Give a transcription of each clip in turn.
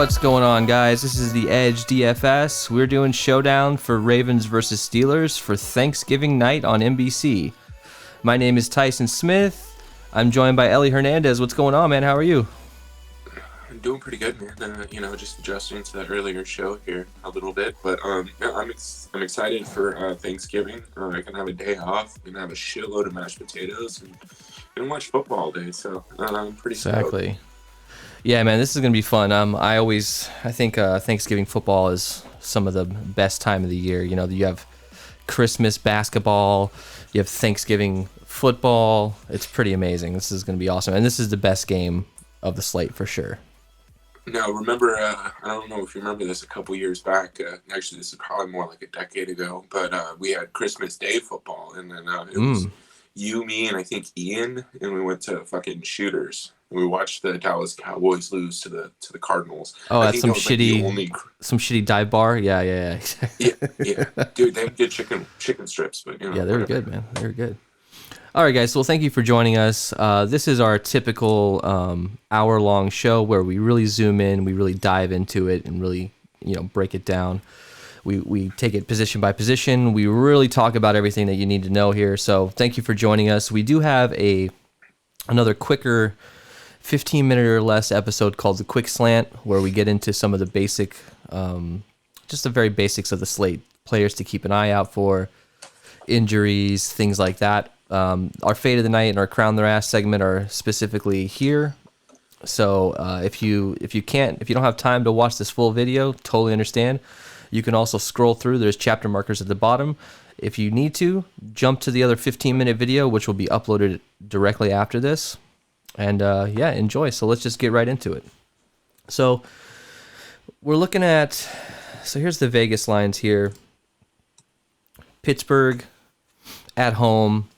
What's going on, guys? This is the Edge DFS. We're doing Showdown for Ravens versus Steelers for Thanksgiving night on NBC. My name is Tyson Smith. I'm joined by Ellie Hernandez. What's going on, man? How are you? I'm doing pretty good, man. Just adjusting to the earlier show here a little bit, but I'm excited for Thanksgiving. I can have a day off, and have a shitload of mashed potatoes, and watch football all day. So I'm pretty Exactly. stoked. Yeah, man, this is gonna be fun. I think Thanksgiving football is some of the best time of the year. You know, you have Christmas basketball, you have Thanksgiving football. It's pretty amazing. This is gonna be awesome, and this is the best game of the slate for sure. Now, remember, I don't know if you remember this a couple years back. Actually, this is probably more like a decade ago, but we had Christmas Day football, and then it was you, me, and I think Ian, and we went to fucking Shooters. We watched the Dallas Cowboys lose to the Cardinals. Oh, I that's think some that was shitty, some shitty dive bar. Yeah. yeah, dude, they had good chicken strips, but yeah, they were good, man. They were good. All right, guys. Well, thank you for joining us. This is our typical hour-long show where we really zoom in, we really dive into it, and really, break it down. We take it position by position. We really talk about everything that you need to know here. So, thank you for joining us. We do have another quicker 15-minute or less episode called The Quick Slant, where we get into some of the basic, just the very basics of the slate, players to keep an eye out for, injuries, things like that. Our Fade of the Night and our Crown Their Ass segment are specifically here. So if you don't have time to watch this full video, totally understand. You can also scroll through. There's chapter markers at the bottom. If you need to, jump to the other 15-minute video, which will be uploaded directly after this. And enjoy. So let's just get right into it. So we're looking at, so here's the Vegas lines here. Pittsburgh at home,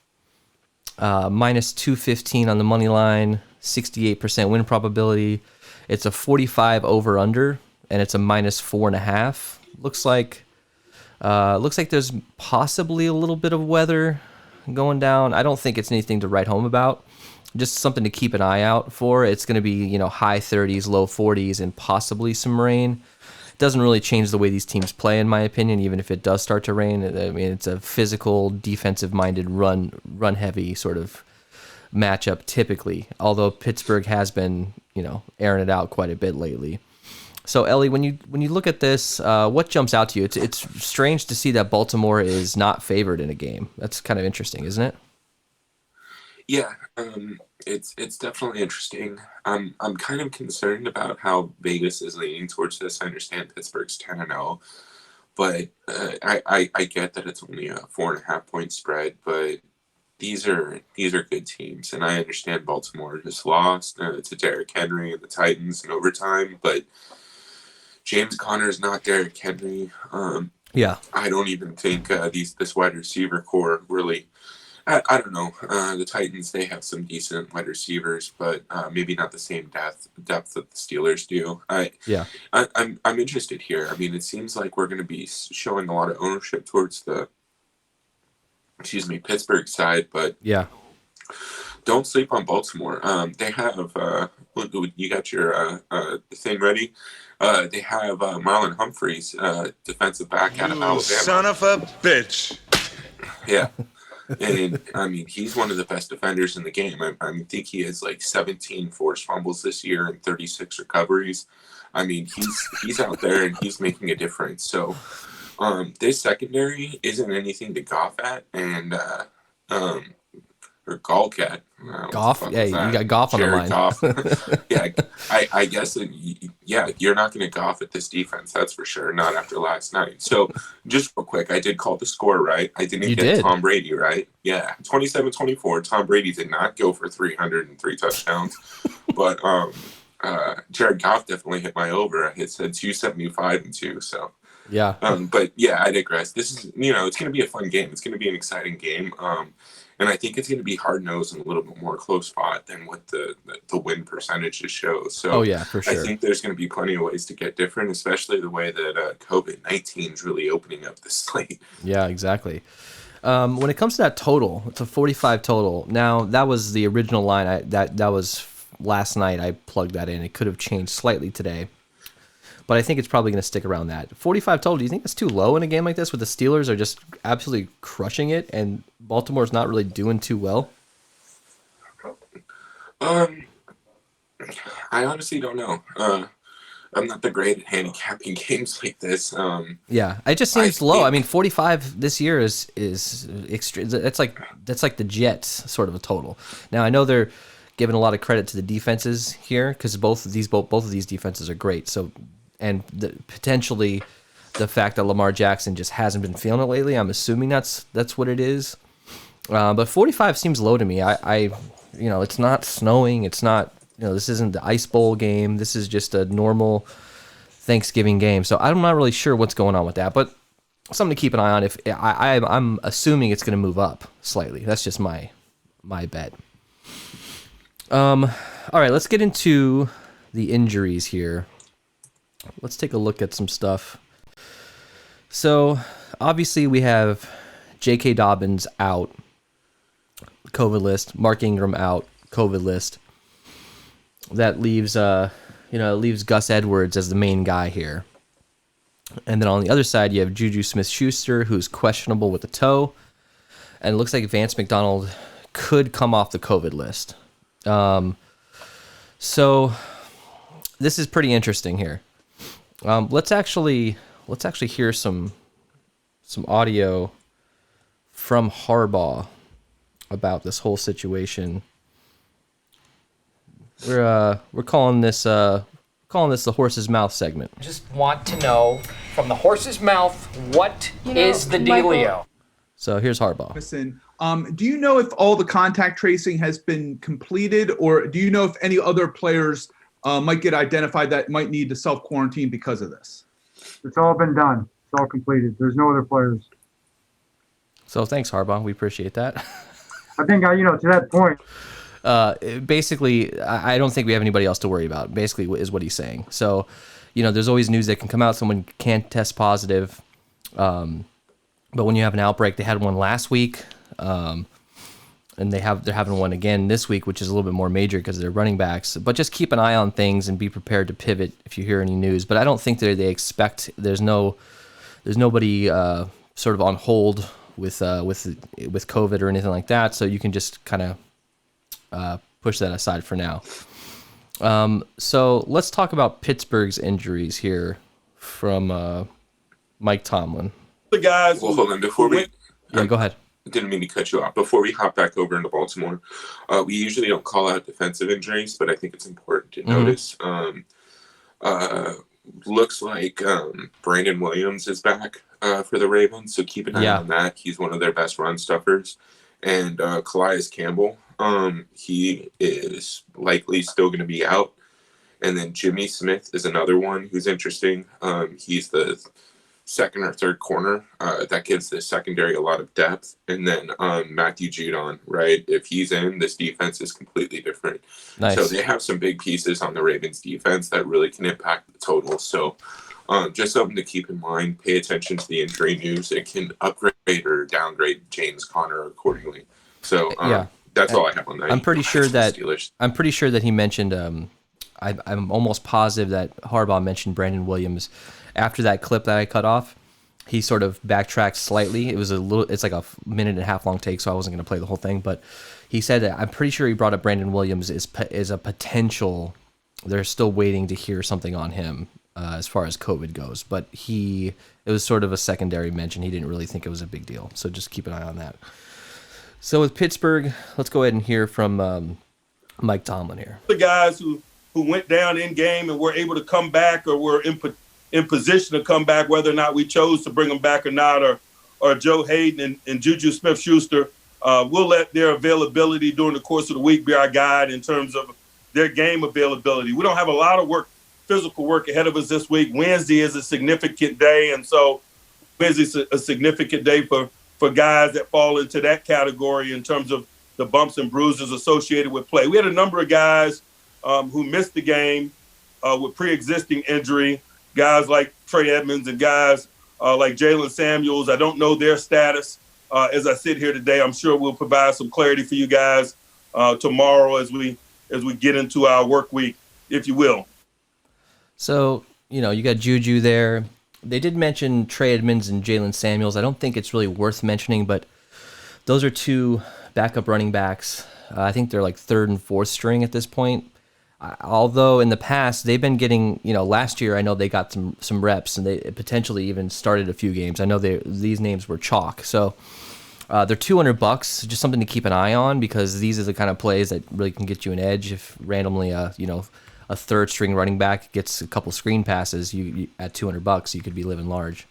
minus 215 on the money line, 68% win probability. It's a 45 over under, and it's a minus 4.5. Looks like there's possibly a little bit of weather going down. I don't think it's anything to write home about. Just something to keep an eye out for. It's going to be, high 30s, low 40s, and possibly some rain. It doesn't really change the way these teams play, in my opinion, even if it does start to rain. I mean, it's a physical, defensive-minded, run-heavy sort of matchup typically, although Pittsburgh has been, airing it out quite a bit lately. So, Ellie, when you look at this, what jumps out to you? It's strange to see that Baltimore is not favored in a game. That's kind of interesting, isn't it? Yeah, it's definitely interesting. I'm kind of concerned about how Vegas is leaning towards this. I understand Pittsburgh's 10-0, but I get that it's only a 4.5 point spread. But these are good teams, and I understand Baltimore just lost to Derrick Henry and the Titans in overtime, but James Conner is not Derrick Henry. Yeah, I don't even think this wide receiver core really. I don't know. The Titans, they have some decent wide receivers, but maybe not the same depth that the Steelers do. I'm interested here. I mean, it seems like we're going to be showing a lot of ownership towards the Pittsburgh side, but yeah, don't sleep on Baltimore. They have you got your thing ready. They have Marlon Humphreys, defensive back out of Alabama. Son of a bitch. Yeah. And I mean, he's one of the best defenders in the game. I think he has like 17 forced fumbles this year and 36 recoveries. I mean, he's out there and he's making a difference. So this secondary isn't anything to scoff at, and or gawk at. Goff? Yeah, you got Goff on the line. Goff. Yeah, I guess, you're not going to Goff at this defense, that's for sure, not after last night. So, just real quick, I did call the score right. I didn't get Tom Brady right. Yeah, 27-24. Tom Brady did not go for 303 touchdowns. But Jared Goff definitely hit my over. It said 275 and 2, so. Yeah. But, yeah, I digress. This is, it's going to be a fun game. It's going to be an exciting game. And I think it's going to be hard-nosed and a little bit more close fought than what the win percentages show. So for sure. I think there's going to be plenty of ways to get different, especially the way that COVID-19 is really opening up the slate. Yeah, exactly. When it comes to that total, it's a 45 total. Now, that was the original line. That was last night. I plugged that in. It could have changed slightly today. but I think it's probably going to stick around that. 45 total, do you think that's too low in a game like this, where the Steelers are just absolutely crushing it and Baltimore's not really doing too well? I honestly don't know. I'm not the great at handicapping games like this. Yeah, it just seems low. I mean, 45 this year is extreme. That's like the Jets sort of a total. Now I know they're giving a lot of credit to the defenses here because both of these defenses are great. So, and potentially the fact that Lamar Jackson just hasn't been feeling it lately. I'm assuming that's what it is. But 45 seems low to me. I it's not snowing. It's not. This isn't the Ice Bowl game. This is just a normal Thanksgiving game. So I'm not really sure what's going on with that, but something to keep an eye on. If I'm assuming it's going to move up slightly. That's just my bet. All right, let's get into the injuries here. Let's take a look at some stuff. So obviously we have J.K. Dobbins out, COVID list. Mark Ingram out, COVID list. That leaves Gus Edwards as the main guy here. And then on the other side, you have Juju Smith-Schuster, who's questionable with the toe. And it looks like Vance McDonald could come off the COVID list. So this is pretty interesting here. Let's actually hear some audio from Harbaugh about this whole situation. We're calling this the horse's mouth segment. Just want to know from the horse's mouth, what is the dealio? So here's Harbaugh. Listen, do you know if all the contact tracing has been completed, or do you know if any other players might get identified that might need to self-quarantine because of this? It's all been done. It's all completed. There's no other players. So thanks, Harbaugh. We appreciate that. I think, to that point. Basically, I don't think we have anybody else to worry about, basically, is what he's saying. So, there's always news that can come out. Someone can't test positive. But when you have an outbreak, they had one last week. And they're having one again this week, which is a little bit more major because they're running backs. But just keep an eye on things and be prepared to pivot if you hear any news. But I don't think they expect, there's nobody sort of on hold with COVID or anything like that. So you can just kind of push that aside for now. So let's talk about Pittsburgh's injuries here from Mike Tomlin. The guys. Well, hold on. Before we go ahead. Didn't mean to cut you off. Before we hop back over into Baltimore, we usually don't call out defensive injuries, but I think it's important to notice. Looks like Brandon Williams is back for the Ravens, so keep an eye on that. He's one of their best run stuffers. And Calais Campbell, he is likely still going to be out. And then Jimmy Smith is another one who's interesting. He's the second or third corner. That gives the secondary a lot of depth. And then Matthew Judon, right? If he's in, this defense is completely different. Nice. So they have some big pieces on the Ravens defense that really can impact the total. So just something to keep in mind. Pay attention to the injury news. It can upgrade or downgrade James Conner accordingly. So that's all I have on that. I'm pretty sure that he mentioned. I'm almost positive that Harbaugh mentioned Brandon Williams after that clip that I cut off. He sort of backtracked slightly. It's like a minute and a half long take, so I wasn't going to play the whole thing. But he said that I'm pretty sure he brought up Brandon Williams is a potential. They're still waiting to hear something on him as far as COVID goes. But it was sort of a secondary mention. He didn't really think it was a big deal. So just keep an eye on that. So with Pittsburgh, let's go ahead and hear from Mike Tomlin here. The guys who went down in game and were able to come back or were in position to come back, whether or not we chose to bring them back or not, or Joe Hayden and Juju Smith-Schuster, we'll let their availability during the course of the week be our guide in terms of their game availability. We don't have a lot of physical work ahead of us this week. Wednesday is a significant day, and so Wednesday's a significant day for guys that fall into that category in terms of the bumps and bruises associated with play. We had a number of guys who missed the game with pre-existing injury, guys like Trey Edmonds and guys like Jalen Samuels. I don't know their status as I sit here today. I'm sure we'll provide some clarity for you guys tomorrow as we get into our work week, if you will. So you got Juju there. They did mention Trey Edmonds and Jalen Samuels. I don't think it's really worth mentioning, but those are two backup running backs. I think they're like third and fourth string at this point. Although in the past they've been getting, last year I know they got some reps and they potentially even started a few games. I know these names were chalk. So they're $200, just something to keep an eye on because these are the kind of plays that really can get you an edge. If randomly, a third string running back gets a couple screen passes, you at $200, you could be living large.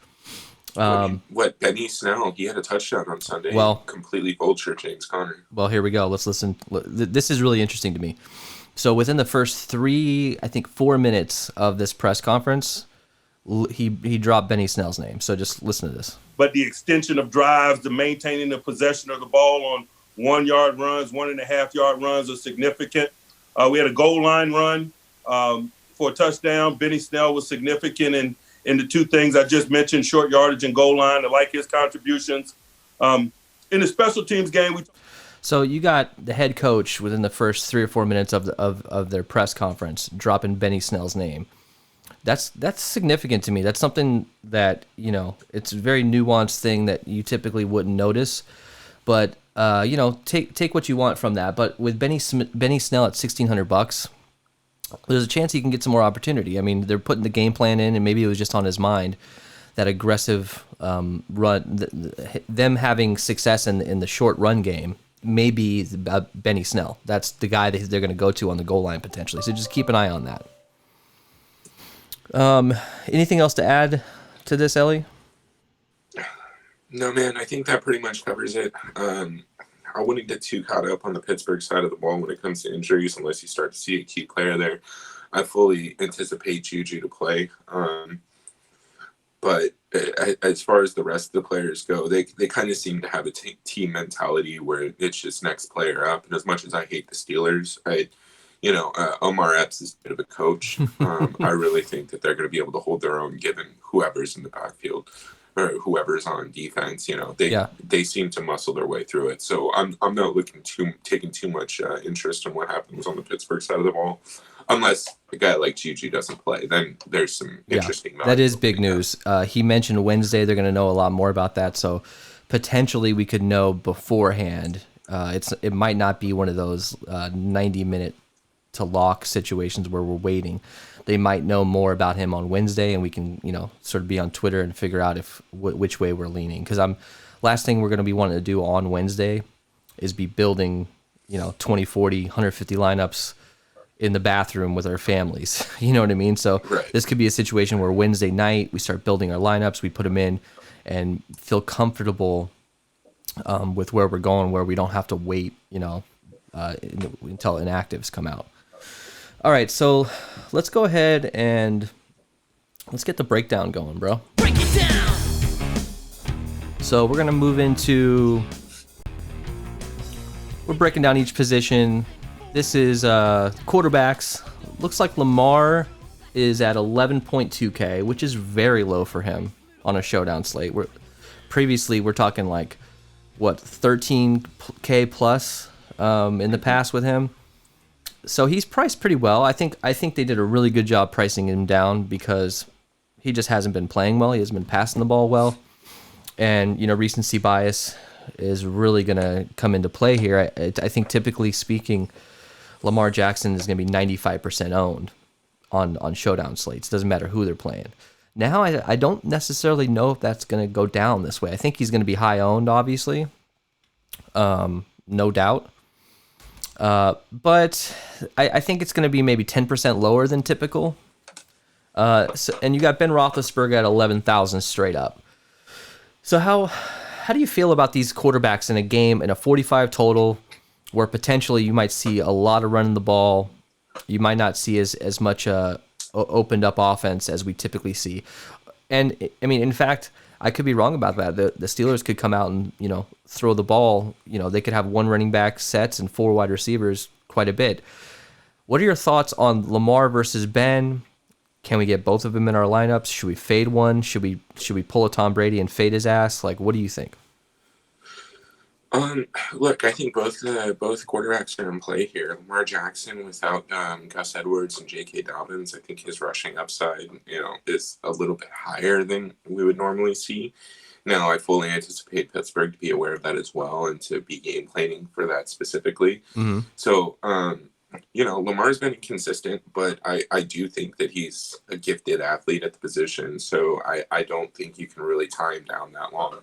Benny Snell, he had a touchdown on Sunday. Well, completely vultured James Conner. Well, here we go. Let's listen. This is really interesting to me. So within the first 4 minutes of this press conference, he dropped Benny Snell's name. So just listen to this. But the extension of drives, the maintaining the possession of the ball on 1 yard runs, 1.5 yard runs are significant. We had a goal line run for a touchdown. Benny Snell was significant in the two things I just mentioned, short yardage and goal line. I like his contributions. In the special teams game, So you got the head coach within the first 3 or 4 minutes of their press conference dropping Benny Snell's name. That's significant to me. That's something that, it's a very nuanced thing that you typically wouldn't notice. But, take what you want from that. But with Benny Snell at $1,600, there's a chance he can get some more opportunity. I mean, they're putting the game plan in, and maybe it was just on his mind, that aggressive run, them having success in the short run game. Maybe Benny Snell. That's the guy that they're going to go to on the goal line potentially. So just keep an eye on that. Anything else to add to this, Ellie? No, man, I think that pretty much covers it. I wouldn't get too caught up on the Pittsburgh side of the ball when it comes to injuries unless you start to see a key player there. I fully anticipate Juju to play. But as far as the rest of the players go, they kind of seem to have a team mentality where it's just next player up. And as much as I hate the Steelers, Omar Epps is a bit of a coach. I really think that they're going to be able to hold their own given whoever's in the backfield or whoever's on defense. They seem to muscle their way through it. So I'm not taking too much interest in what happens on the Pittsburgh side of the ball. Unless a guy like Juju doesn't play, then there's some interesting. That is big news. He mentioned Wednesday they're going to know a lot more about that, so potentially we could know beforehand. It might not be one of those 90-minute to lock situations where we're waiting. They might know more about him on Wednesday, and we can sort of be on Twitter and figure out which way we're leaning. Because last thing we're going to be wanting to do on Wednesday is be building 20, 40, 150 lineups in the bathroom with our families. You know what I mean? So This could be a situation where Wednesday night we start building our lineups, we put them in and feel comfortable with where we're going, where we don't have to wait, until inactives come out. All right, so let's go ahead and let's get the breakdown going, bro. Break it down. So we're going to move into, we're breaking down each position. This is quarterbacks. Looks like Lamar is at 11.2K, which is very low for him on a showdown slate. Previously we're talking like 13K plus in the past with him. So he's priced pretty well. I think they did a really good job pricing him down because he just hasn't been playing well. He hasn't been passing the ball well, and recency bias is really going to come into play here. I think typically speaking, Lamar Jackson is going to be 95% owned on showdown slates. Doesn't matter who they're playing. Now, I don't necessarily know if that's going to go down this way. I think he's going to be high owned, obviously, no doubt. But I think it's going to be maybe 10% lower than typical. And you got Ben Roethlisberger at 11,000 straight up. So how do you feel about these quarterbacks in a game in a 45 total, where potentially you might see a lot of running the ball? You might not see as much opened up offense as we typically see. And I mean, in fact, I could be wrong about that. The Steelers could come out and throw the ball. They could have one running back sets and 4 wide receivers quite a bit. What are your thoughts on Lamar versus Ben? Can we get both of them in our lineups? Should we fade one? Should we pull a Tom Brady and fade his ass? Like, what do you think? Look, I think both quarterbacks are in play here. Lamar Jackson without Gus Edwards and J.K. Dobbins, I think his rushing upside, is a little bit higher than we would normally see. Now, I fully anticipate Pittsburgh to be aware of that as well and to be game planning for that specifically. Mm-hmm. So, Lamar's been inconsistent, but I do think that he's a gifted athlete at the position. So I don't think you can really tie him down that long.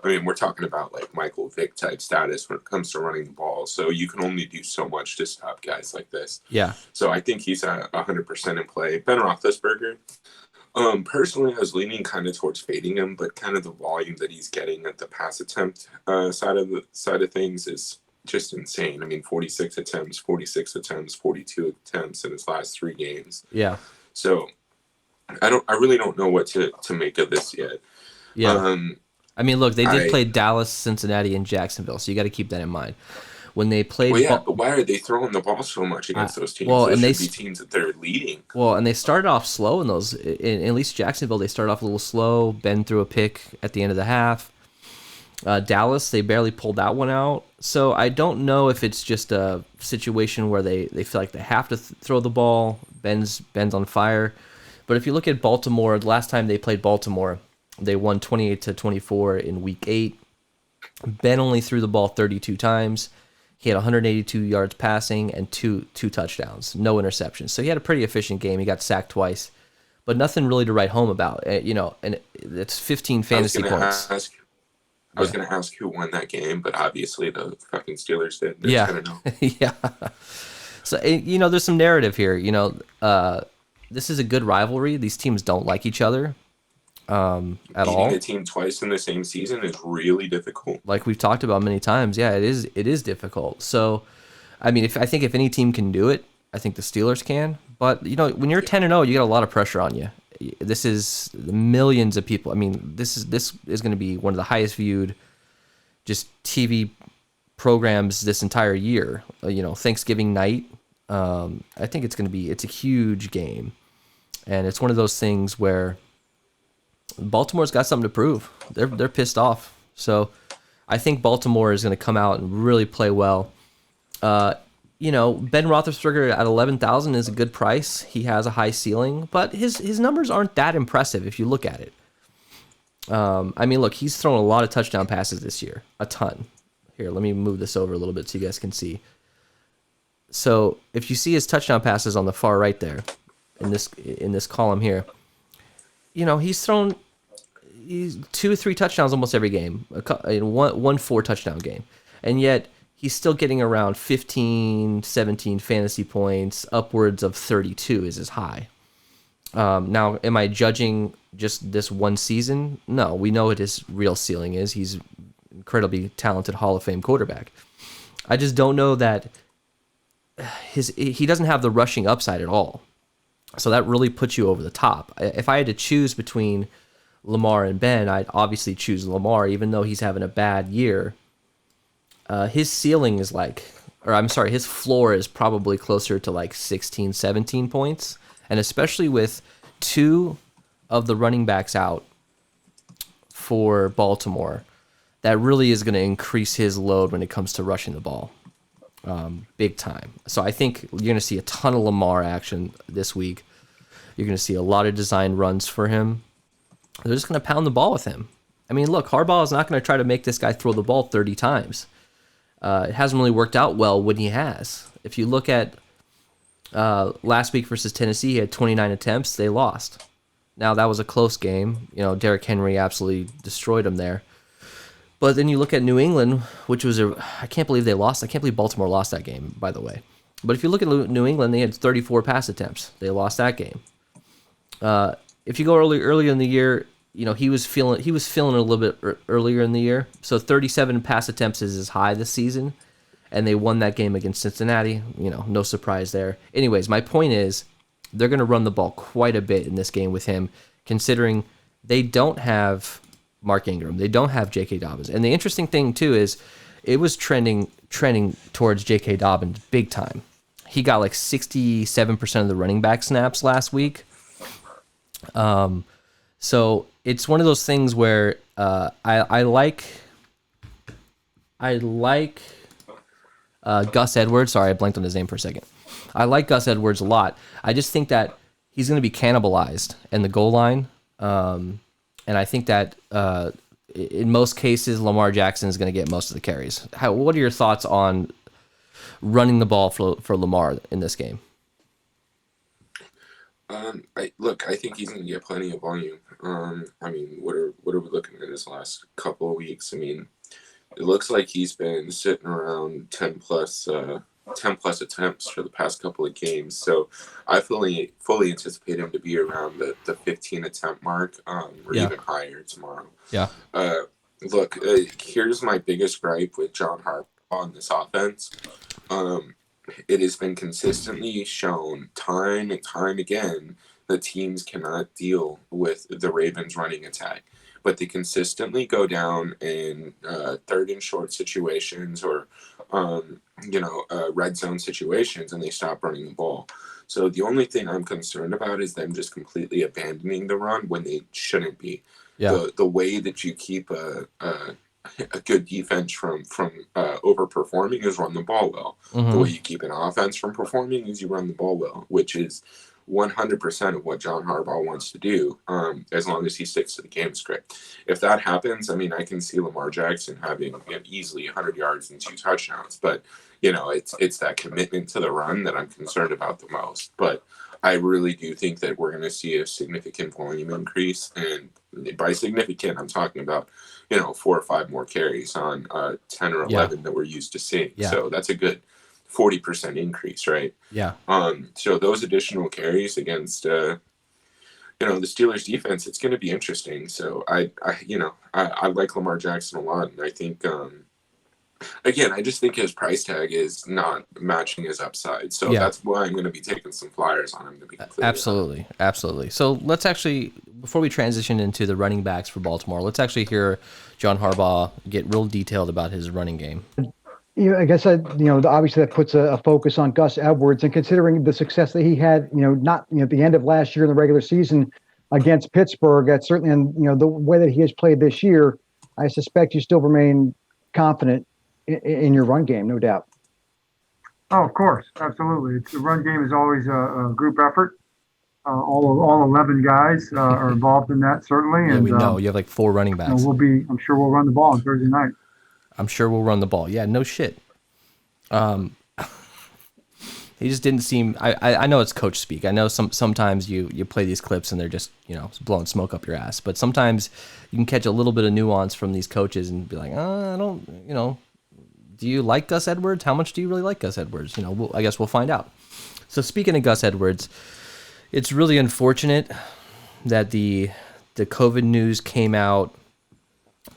I mean, we're talking about like Michael Vick type status when it comes to running the ball. So you can only do so much to stop guys like this. Yeah. So I think he's 100% in play. Ben Roethlisberger, personally, I was leaning kind of towards fading him, but kind of the volume that he's getting at the pass attempt side of things is just insane. I mean, 46 attempts, 42 attempts in his last 3 games. Yeah. So I really don't know what to make of this yet. Yeah. I mean, look, they did play Dallas, Cincinnati, and Jacksonville, so you got to keep that in mind. When they played, but why are they throwing the ball so much against those teams? Well, those and should be teams that they're leading. Well, and they started off slow in those. At least Jacksonville, they started off a little slow. Ben threw a pick at the end of the half. Dallas, they barely pulled that one out. So I don't know if it's just a situation where they feel like they have to throw the ball. Ben's on fire. But if you look at Baltimore, the last time they played Baltimore, they won 28-24 in Week 8. Ben only threw the ball 32 times. He had 182 yards passing and two touchdowns, no interceptions. So he had a pretty efficient game. He got sacked twice, but nothing really to write home about. And it's 15 fantasy points. I was going to ask who won that game, but obviously the fucking Steelers did. Yeah. Yeah. So, there's some narrative here. This is a good rivalry. These teams don't like each other at all. Beating a team twice in the same season is really difficult. Like we've talked about many times. Yeah, it is difficult. So, I mean, I think if any team can do it, I think the Steelers can. But, when you're 10-0, you get a lot of pressure on you. This is millions of people. I mean, this is going to be one of the highest viewed just TV programs this entire year. Thanksgiving night. I think it's a huge game, and it's one of those things where Baltimore's got something to prove. They're pissed off. So I think Baltimore is going to come out and really play well. Ben Roethlisberger at 11,000 is a good price. He has a high ceiling, but his numbers aren't that impressive if you look at it. I mean, look, he's thrown a lot of touchdown passes this year, a ton. Here, let me move this over a little bit so you guys can see. So if you see his touchdown passes on the far right there, in this column here, he's thrown 2 or 3 touchdowns almost every game, one 4 touchdown game, and yet he's still getting around 15, 17 fantasy points, upwards of 32 is his high. Now, am I judging just this one season? No, we know what his real ceiling is. He's an incredibly talented Hall of Fame quarterback. I just don't know that he doesn't have the rushing upside at all. So that really puts you over the top. If I had to choose between Lamar and Ben, I'd obviously choose Lamar, even though he's having a bad year. His ceiling is his floor is probably closer to like 16, 17 points. And especially with 2 of the running backs out for Baltimore, that really is going to increase his load when it comes to rushing the ball. Big time. So I think you're going to see a ton of Lamar action this week. You're going to see a lot of design runs for him. They're just going to pound the ball with him. I mean, look, Harbaugh is not going to try to make this guy throw the ball 30 times. It hasn't really worked out well when he has. If you look at last week versus Tennessee, he had 29 attempts. They lost. Now, that was a close game. Derrick Henry absolutely destroyed him there. But then you look at New England, which was I can't believe they lost. I can't believe Baltimore lost that game, by the way. But if you look at New England, they had 34 pass attempts. They lost that game. If you go earlier in the year, he was feeling a little bit earlier in the year. So 37 pass attempts is his high this season, and they won that game against Cincinnati. No surprise there. Anyways, my point is they're going to run the ball quite a bit in this game with him, considering they don't have Mark Ingram. They don't have J.K. Dobbins. And the interesting thing, too, is it was trending towards J.K. Dobbins big time. He got like 67% of the running back snaps last week. So it's one of those things where I like I like Gus Edwards. Sorry, I blanked on his name for a second. I like Gus Edwards a lot. I just think that he's going to be cannibalized in the goal line. And I think that in most cases, Lamar Jackson is going to get most of the carries. What are your thoughts on running the ball for Lamar in this game? I think he's going to get plenty of volume. I mean, what are we looking at his last couple of weeks? I mean, it looks like he's been sitting around 10 plus attempts for the past couple of games. So I fully anticipate him to be around the 15 attempt mark, or even higher tomorrow. Yeah. Here's my biggest gripe with John Harbaugh on this offense. It has been consistently shown time and time again that teams cannot deal with the Ravens running attack, but they consistently go down in third and short situations or red zone situations, and they stop running the ball. So the only thing I'm concerned about is them just completely abandoning the run when they shouldn't be. Yeah. The way that you keep a good defense from overperforming is run the ball well. Mm-hmm. The way you keep an offense from performing is you run the ball well, which is 100% of what John Harbaugh wants to do, as long as he sticks to the game script. If that happens, I mean, I can see Lamar Jackson having easily 100 yards and 2 touchdowns. But, it's that commitment to the run that I'm concerned about the most. But I really do think that we're going to see a significant volume increase. And by significant, I'm talking about, 4 or 5 more carries on 10 or 11 that we're used to seeing. Yeah. So that's a good 40% increase, right? Yeah. So those additional carries against, the Steelers defense, it's going to be interesting. So I like Lamar Jackson a lot, and I think, again, I just think his price tag is not matching his upside. So that's why I'm going to be taking some flyers on him to be completely honest. Absolutely. So let's actually, before we transition into the running backs for Baltimore, let's actually hear John Harbaugh get real detailed about his running game. I guess obviously that puts a focus on Gus Edwards, and considering the success that he had, not at the end of last year in the regular season against Pittsburgh, that's certainly in the way that he has played this year. I suspect you still remain confident in your run game, no doubt. Oh, of course, absolutely. The run game is always a group effort. All 11 guys are involved in that, certainly. Yeah, and we know you have like 4 running backs. I'm sure we'll run the ball on Thursday night. I'm sure we'll run the ball. Yeah, no shit. He just didn't seem. I know it's coach speak. I know sometimes you play these clips and they're just blowing smoke up your ass. But sometimes you can catch a little bit of nuance from these coaches and be like, I don't. Do you like Gus Edwards? How much do you really like Gus Edwards? I guess we'll find out. So speaking of Gus Edwards, it's really unfortunate that the COVID news came out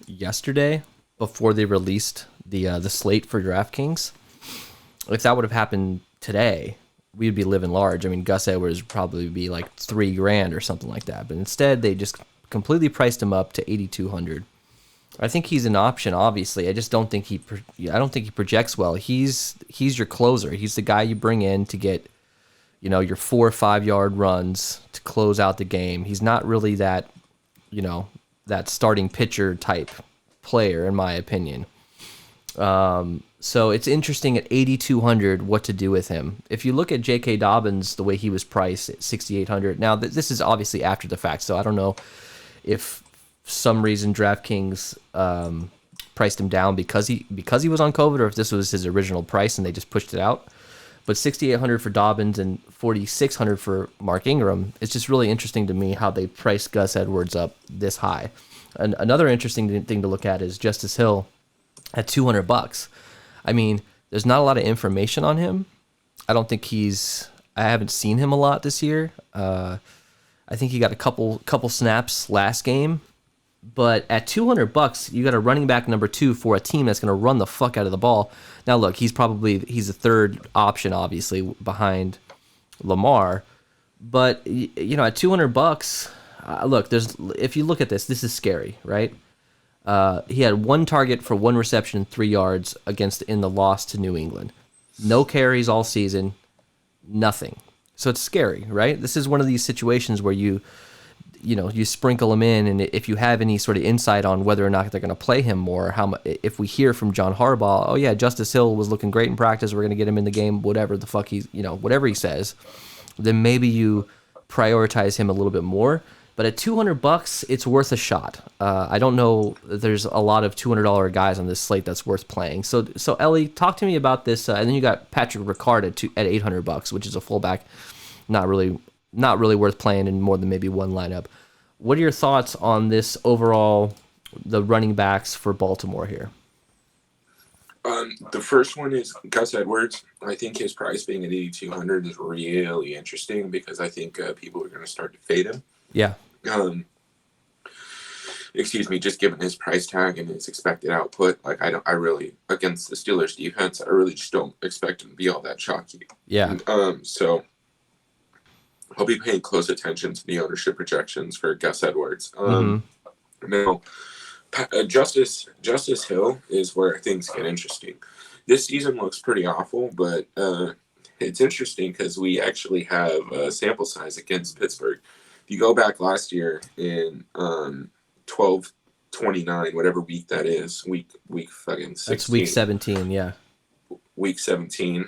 yesterday before they released the slate for DraftKings. If that would have happened today, we'd be living large. I mean, Gus Edwards would probably be like $3,000 or something like that. But instead, they just completely priced him up to $8,200. I think he's an option. Obviously, I just don't think he projects well. He's your closer. He's the guy you bring in to get, your 4 or 5 yard runs to close out the game. He's not really that, that starting pitcher type player, in my opinion. So it's interesting at $8,200 what to do with him. If you look at J.K. Dobbins, the way he was priced at $6,800. Now this is obviously after the fact, so I don't know if some reason DraftKings priced him down because he was on COVID, or if this was his original price and they just pushed it out. But $6,800 for Dobbins and $4,600 for Mark Ingram. It's just really interesting to me how they priced Gus Edwards up this high. And another interesting thing to look at is Justice Hill at $200. I mean, there's not a lot of information on him. I haven't seen him a lot this year. I think he got a couple snaps last game. But at $200, you got a running back number 2 for a team that's going to run the fuck out of the ball. Now, look, he's a third option, obviously, behind Lamar. But at $200, look, if you look at this is scary, right? He had 1 target for 1 reception, 3 yards in the loss to New England. No carries all season, nothing. So it's scary, right? This is one of these situations where you sprinkle him in, and if you have any sort of insight on whether or not they're going to play him more, if we hear from John Harbaugh, oh yeah, Justice Hill was looking great in practice, we're going to get him in the game, whatever the fuck whatever he says, then maybe you prioritize him a little bit more. But at $200, it's worth a shot. I don't know that there's a lot of $200 guys on this slate that's worth playing. So Ellie, talk to me about this. And then you got Patrick Ricard at $800, which is a fullback, not really worth playing in more than maybe one lineup. What are your thoughts on this overall, the running backs for Baltimore here? The first one is Gus Edwards. I think his price being at 8,200 is really interesting because I think people are going to start to fade him. Yeah. Just given his price tag and his expected output, I really, against the Steelers defense, I really just don't expect him to be all that chalky. Yeah. So I'll be paying close attention to the ownership projections for Gus Edwards. Now, Justice Hill is where things get interesting. This season looks pretty awful, but it's interesting because we actually have a sample size against Pittsburgh. If you go back last year in 12/29, whatever week that is, week fucking 16. That's week 17, yeah. Week 17.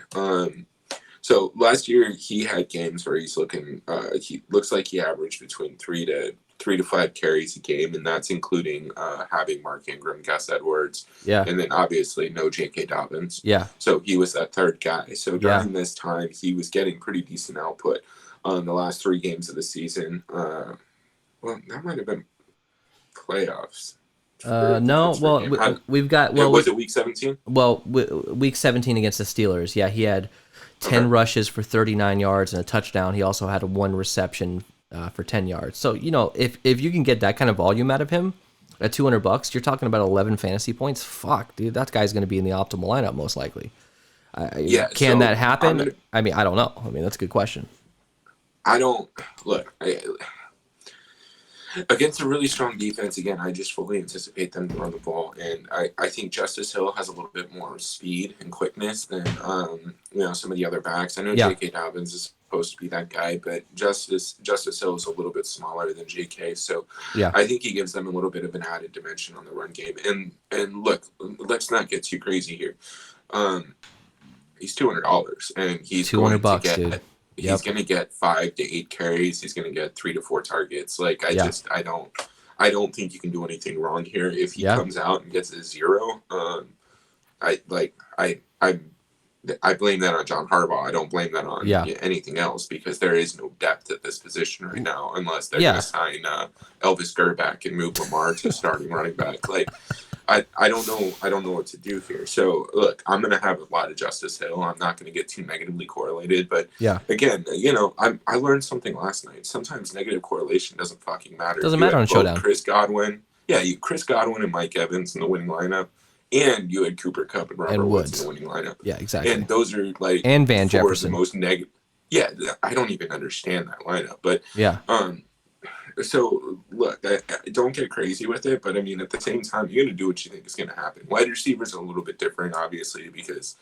So last year he had games where he looks like he averaged between 3 to 5 carries a game, and that's including having Mark Ingram, Gus Edwards, and then obviously no J.K. Dobbins. Yeah. So he was that third guy. So during this time, he was getting pretty decent output. The last 3 games of the season. Well, that might have been playoffs. No, well, we've got... Well, was it week 17? Well, week 17 against the Steelers, yeah, he had 10 rushes for 39 yards and a touchdown. He also had 1 reception for 10 yards. So, if you can get that kind of volume out of him at $200, you're talking about 11 fantasy points. Fuck, dude, that guy's going to be in the optimal lineup most likely. Can that happen? I mean, I don't know. I mean, that's a good question. Against a really strong defense, again, I just fully anticipate them to run the ball, and I think Justice Hill has a little bit more speed and quickness than some of the other backs. I know J.K. Dobbins is supposed to be that guy, but Justice Hill is a little bit smaller than J.K., so I think he gives them a little bit of an added dimension on the run game. And look, let's not get too crazy here. He's $200, and he's $200, dude. He's going to get 5 to 8 carries. He's going to get 3 to 4 targets. I don't think you can do anything wrong here. If he comes out and gets a 0, I blame that on John Harbaugh. I don't blame that on anything else because there is no depth at this position right now unless they're going to sign Elvis Gerback and move Lamar to starting running back. I don't know what to do here. So look, I'm going to have a lot of Justice Hill. I'm not going to get too negatively correlated, but again, I learned something last night. Sometimes negative correlation doesn't fucking matter. Doesn't matter on Showdown. Chris Godwin and Mike Evans in the winning lineup, and you had Cooper Kupp and Robert Woods in the winning lineup. Yeah, exactly. And those are and Van Jefferson. The most negative. Yeah, I don't even understand that lineup, but So, look, I don't get crazy with it, but I mean, at the same time, you're going to do what you think is going to happen. Wide receivers are a little bit different, obviously, because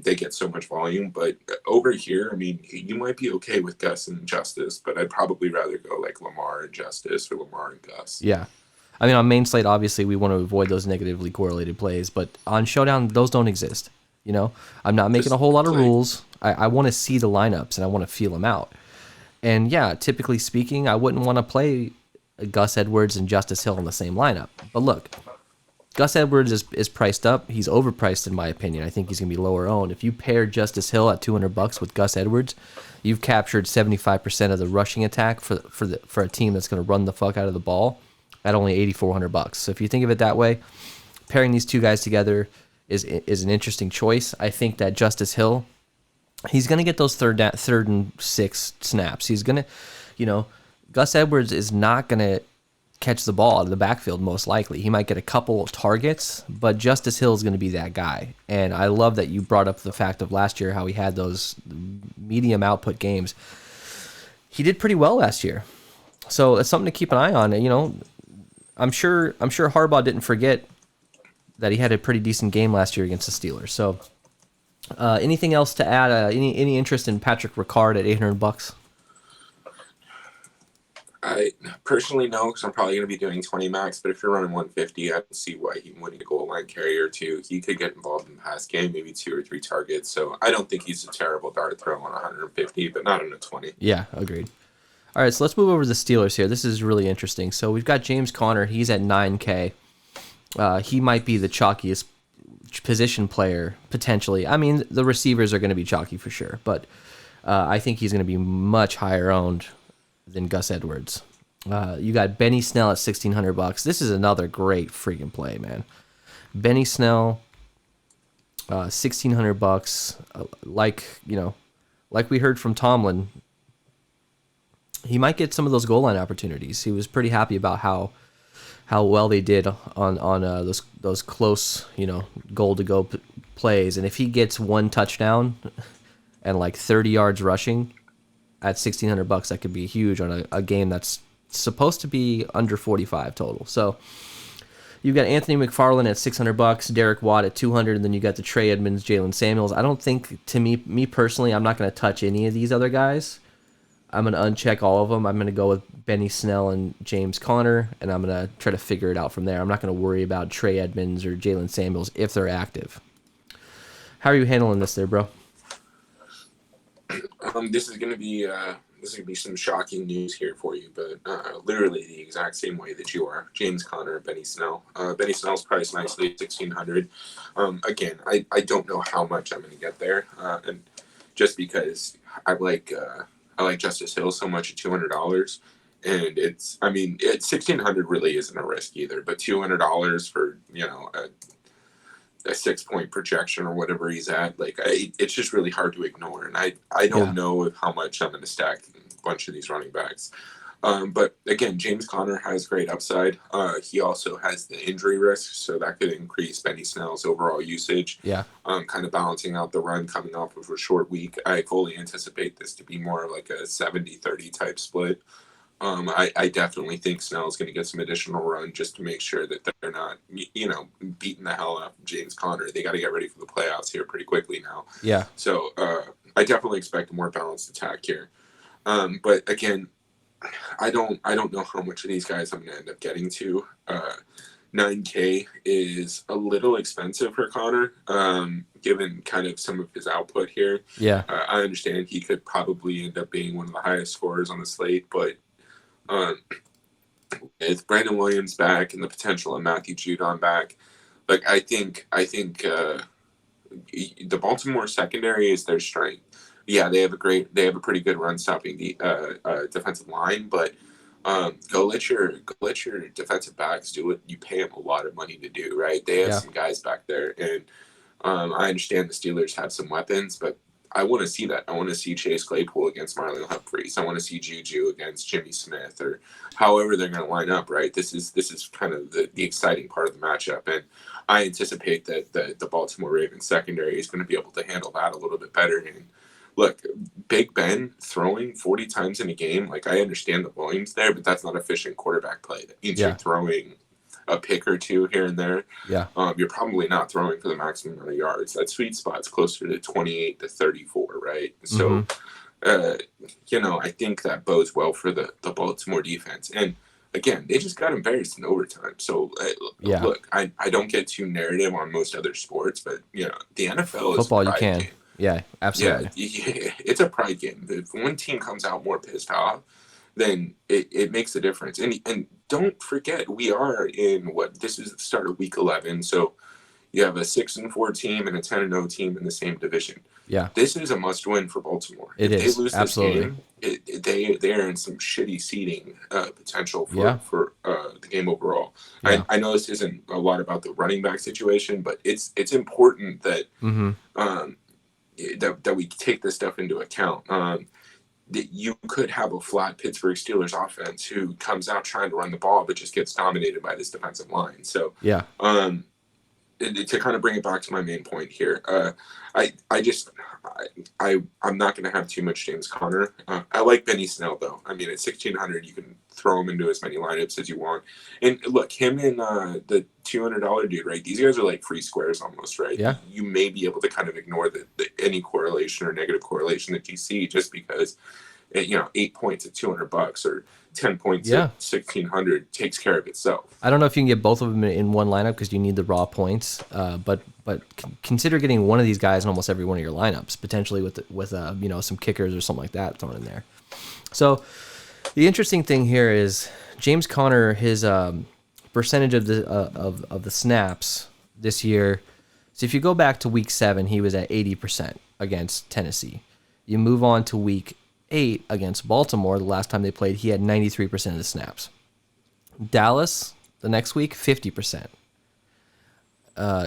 they get so much volume. But over here, I mean, you might be okay with Gus and Justice, but I'd probably rather go like Lamar and Justice or Lamar and Gus. Yeah. I mean, on main slate, obviously, we want to avoid those negatively correlated plays, but on Showdown, those don't exist. I'm not making a whole lot of rules. I want to see the lineups, and I want to feel them out. And typically speaking, I wouldn't want to play Gus Edwards and Justice Hill in the same lineup. But look, Gus Edwards is priced up. He's overpriced in my opinion. I think he's going to be lower owned. If you pair Justice Hill at $200 with Gus Edwards, you've captured 75% of the rushing attack for a team that's going to run the fuck out of the ball at only $8,400. So if you think of it that way, pairing these two guys together is an interesting choice. I think that Justice Hill, he's going to get those third and 6 snaps. He's going to, Gus Edwards is not going to catch the ball out of the backfield most likely. He might get a couple of targets, but Justice Hill is going to be that guy. And I love that you brought up the fact of last year how he had those medium output games. He did pretty well last year. So it's something to keep an eye on. I'm sure Harbaugh didn't forget that he had a pretty decent game last year against the Steelers. So anything else to add? Any interest in Patrick Ricard at $800? Personally, no, because I'm probably going to be doing 20 max. But if you're running 150, I can see why he winning a goal line carry or two. He could get involved in the pass game, maybe 2 or 3 targets. So I don't think he's a terrible dart throw on 150, but not on a 20. Yeah, agreed. All right, so let's move over to the Steelers here. This is really interesting. So we've got James Conner. He's at 9K. He might be the chalkiest position player, potentially. I mean, the receivers are going to be chalky for sure, but I think he's going to be much higher owned than Gus Edwards. You got Benny Snell at $1,600. This is another great freaking play, man. Benny Snell, $1,600. Like we heard from Tomlin, he might get some of those goal line opportunities. He was pretty happy about how well they did on those close, goal to go plays. And if he gets 1 touchdown and like 30 yards rushing at $1,600, that could be huge on a game that's supposed to be under 45 total. So you've got Anthony McFarland at $600, Derek Watt at $200, and then you got the Trey Edmonds, Jalen Samuels. I don't think, to me personally, I'm not going to touch any of these other guys. I'm going to uncheck all of them. I'm going to go with Benny Snell and James Conner, and I'm going to try to figure it out from there. I'm not going to worry about Trey Edmonds or Jalen Samuels if they're active. How are you handling this there, bro? This is going to be some shocking news here for you, but literally the exact same way that you are. James Conner, Benny Snell. Benny Snell's priced nicely at $1,600. Again, I don't know how much I'm going to get there, and just because I like Justice Hill so much at $200, and it's $1,600 really isn't a risk either, but $200 for a 6-point projection or whatever he's at, it's just really hard to ignore. And I don't know how much I'm going to stack a bunch of these running backs. But again, James Conner has great upside. He also has the injury risk, so that could increase Benny Snell's overall usage. Yeah. Kind of balancing out the run coming off of a short week. I fully anticipate this to be more like a 70-30 type split. I definitely think Snell's going to get some additional run just to make sure that they're not, beating the hell out of James Conner. They got to get ready for the playoffs here pretty quickly now. Yeah. So I definitely expect a more balanced attack here. But again, I don't know how much of these guys I'm going to end up getting to. 9K is a little expensive for Connor, given kind of some of his output here. Yeah. I understand he could probably end up being one of the highest scorers on the slate, but with Brandon Williams back and the potential of Matthew Judon back, I think the Baltimore secondary is their strength. Yeah, they have a pretty good run stopping defensive line, but go let your defensive backs do what you pay them a lot of money to do, right? They have some guys back there, and I understand the Steelers have some weapons, but I want to see that. I want to see Chase Claypool against Marlon Humphreys. I want to see Juju against Jimmy Smith, or however they're going to line up, right? This is kind of the exciting part of the matchup, and I anticipate that the Baltimore Ravens secondary is going to be able to handle that a little bit better. And look, Big Ben throwing 40 times in a game, I understand the volumes there, but that's not efficient quarterback play. That means you're throwing a pick or two here and there. Yeah. You're probably not throwing for the maximum amount of yards. That sweet spot's closer to 28 to 34, right? So, I think that bodes well for the Baltimore defense. And again, they just got embarrassed in overtime. So, look, I don't get too narrative on most other sports, but, the NFL is football, you can. Game. Yeah, absolutely. Yeah, it's a pride game. If one team comes out more pissed off, then it makes a difference. And don't forget, we are in this is the start of week 11. So you have a 6-4 team and a 10-0 team in the same division. Yeah. This is a must win for Baltimore. If they lose this game, they are in some shitty seeding potential for the game overall. Yeah. I know this isn't a lot about the running back situation, but it's important that that we take this stuff into account. That you could have a flat Pittsburgh Steelers offense who comes out trying to run the ball but just gets dominated by this defensive line. So to kind of bring it back to my main point here, I'm not going to have too much James Conner. I like Benny Snell though. I mean, at $1,600, you can throw him into as many lineups as you want. And look, him and the $200 dude, right? These guys are like free squares almost, right? Yeah. You may be able to kind of ignore any correlation or negative correlation that you see just because, 8 points at $200 or 10 points Yeah. at 1,600 takes care of itself. I don't know if you can get both of them in one lineup because you need the raw points. But consider getting one of these guys in almost every one of your lineups, potentially with some kickers or something like that thrown in there. So the interesting thing here is James Conner, his percentage of the snaps this year. So if you go back to week 7, he was at 80% against Tennessee. You move on to week 8 against Baltimore. The last time they played, he had 93% of the snaps. Dallas, the next week, 50%.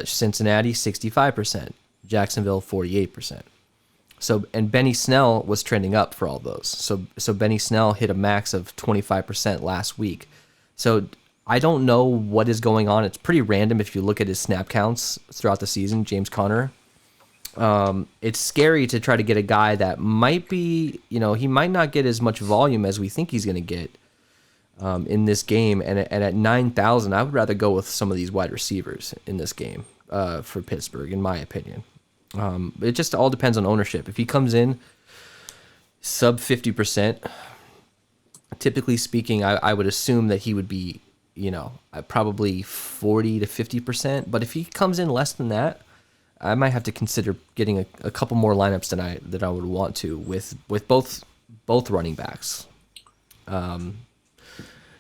Cincinnati, 65%. Jacksonville, 48%. So, and Benny Snell was trending up for all those. So Benny Snell hit a max of 25% last week. So I don't know what is going on. It's pretty random if you look at his snap counts throughout the season, James Conner. It's scary to try to get a guy that might be, he might not get as much volume as we think he's going to get in this game. And at 9,000, I would rather go with some of these wide receivers in this game for Pittsburgh, in my opinion. It just all depends on ownership. If he comes in sub 50%, typically speaking, I would assume that he would be, probably 40 to 50%. But if he comes in less than that, I might have to consider getting a couple more lineups than I would want to with both running backs.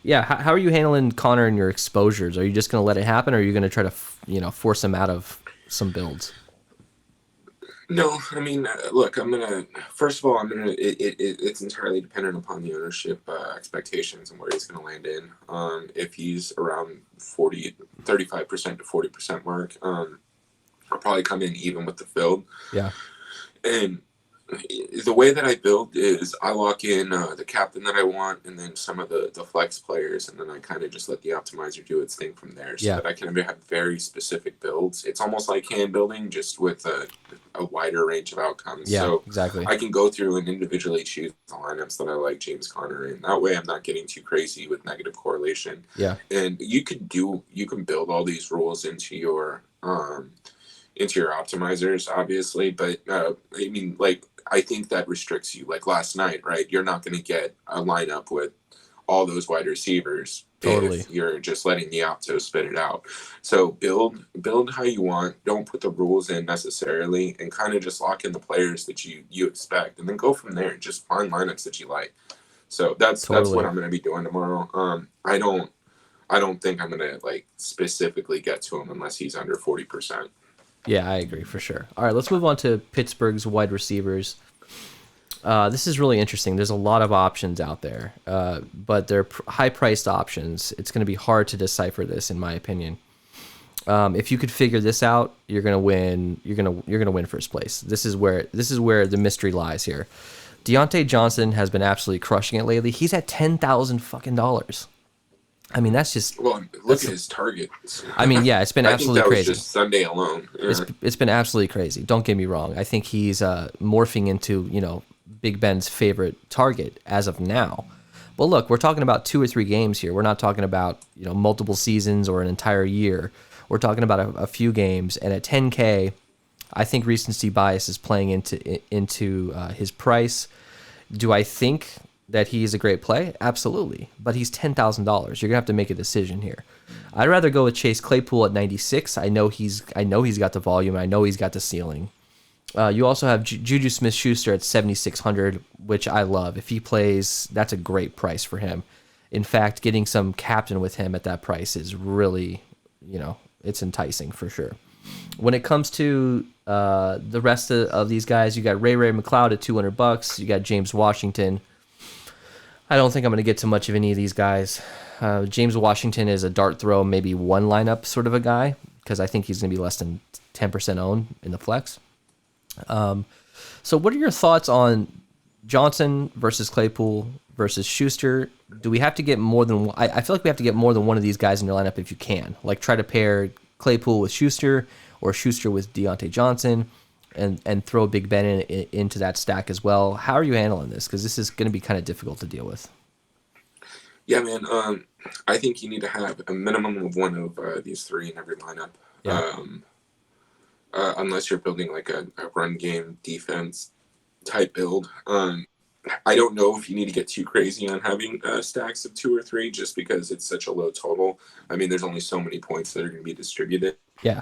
Yeah, how are you handling Conner and your exposures? Are you just going to let it happen, or are you going to try to force him out of some builds? No, I mean, look, it's entirely dependent upon the ownership expectations and where he's going to land in. If he's around 35% to 40% mark, I'll probably come in even with the build. Yeah. And the way that I build is I lock in the captain that I want and then some of the flex players, and then I kind of just let the optimizer do its thing from there so that I can have very specific builds. It's almost like hand building, just with a wider range of outcomes. Yeah, so exactly. I can go through and individually choose the lineups that I like James Conner in. That way I'm not getting too crazy with negative correlation. Yeah. And you can build all these rules into your optimizers, obviously, but I think that restricts you. Like last night, right? You're not going to get a lineup with all those wide receivers if you're just letting the opto spit it out. So build how you want. Don't put the rules in necessarily, and kind of just lock in the players that you expect, and then go from there. Just find lineups that you like. So that's what I'm going to be doing tomorrow. I don't think I'm going to specifically get to him unless he's under 40%. Yeah, I agree for sure. All right, let's move on to Pittsburgh's wide receivers. This is really interesting. There's a lot of options out there, but they're high-priced options. It's going to be hard to decipher this, in my opinion. If you could figure this out, you're going to win. You're going to win first place. This is where the mystery lies here. Deontay Johnson has been absolutely crushing it lately. He's at $10,000. I mean, that's just... Well, look at his targets. I mean, yeah, it's been absolutely crazy. I think that was just Sunday alone. Yeah. It's been absolutely crazy. Don't get me wrong. I think he's morphing into, Big Ben's favorite target as of now. But look, we're talking about 2 or 3 games here. We're not talking about, multiple seasons or an entire year. We're talking about a few games. And at 10K, I think recency bias is playing into his price. Do I think that he's a great play? Absolutely. But he's $10,000. You're going to have to make a decision here. I'd rather go with Chase Claypool at 96. I know he's got the volume. I know he's got the ceiling. You also have Juju Smith-Schuster at 7,600, which I love. If he plays, that's a great price for him. In fact, getting some captain with him at that price is really, it's enticing for sure. When it comes to the rest of these guys, you got Ray McLeod at $200. You got James Washington. I don't think I'm going to get to much of any of these guys. James Washington is a dart throw, maybe one lineup sort of a guy, because I think he's going to be less than 10% owned in the flex. So what are your thoughts on Johnson versus Claypool versus Schuster? Do we have to get more than one? I feel like we have to get more than one of these guys in your lineup if you can. Like try to pair Claypool with Schuster or Schuster with Deontay Johnson. And throw Big Ben into that stack as well. How are you handling this? Because this is going to be kind of difficult to deal with. Yeah, man. I think you need to have a minimum of one of these 3 in every lineup. Yeah. Unless you're building like a run game defense type build. I don't know if you need to get too crazy on having stacks of 2 or 3 just because it's such a low total. I mean, there's only so many points that are going to be distributed. Yeah.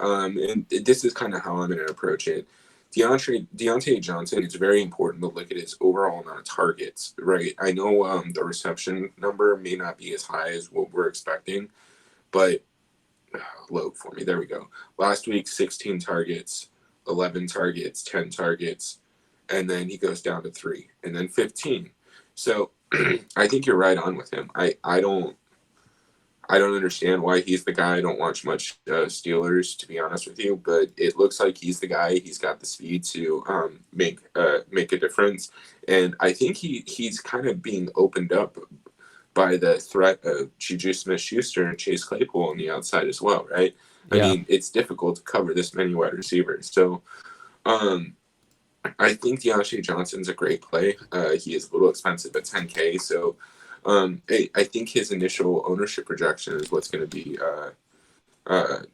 And this is kind of how I'm going to approach it. Deontay Johnson, it's very important to look at his overall amount of targets, right? I know the reception number may not be as high as what we're expecting, but load for me. There we go. Last week, 16 targets, 11 targets, 10 targets, and then he goes down to 3, and then 15. So I think you're right on with him. I don't understand why he's the guy. I don't watch much Steelers, to be honest with you, but it looks like he's the guy. He's got the speed to make a difference, and I think he's kind of being opened up by the threat of Juju Smith-Schuster and Chase Claypool on the outside as well, right? Yeah. I mean, it's difficult to cover this many wide receivers. So I think Deontay Johnson's a great play. He is a little expensive at $10K, so I think his initial ownership projection is what's going to be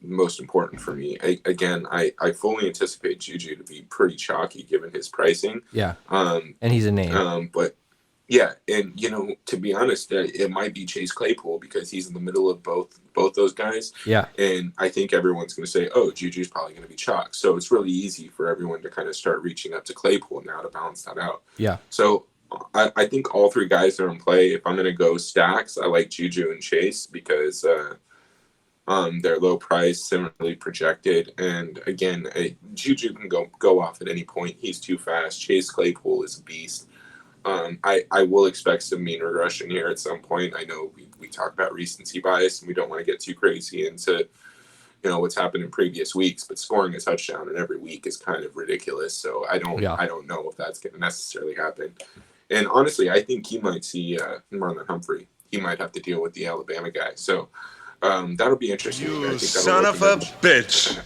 most important for me. I fully anticipate Juju to be pretty chalky given his pricing. Yeah. And he's a name. But yeah, and to be honest, it might be Chase Claypool because he's in the middle of both those guys. Yeah. And I think everyone's going to say, oh, Juju's probably going to be chalk. So it's really easy for everyone to kind of start reaching up to Claypool now to balance that out. Yeah. So I think all 3 guys are in play. If I'm going to go stacks, I like Juju and Chase because they're low price, similarly projected. And again, Juju can go off at any point. He's too fast. Chase Claypool is a beast. I will expect some mean regression here at some point. I know we talk about recency bias and we don't want to get too crazy into what's happened in previous weeks, but scoring a touchdown in every week is kind of ridiculous. So I don't know if that's going to necessarily happen. And honestly, I think he might see Marlon Humphrey. He might have to deal with the Alabama guy. So that'll be interesting. You son of a bitch.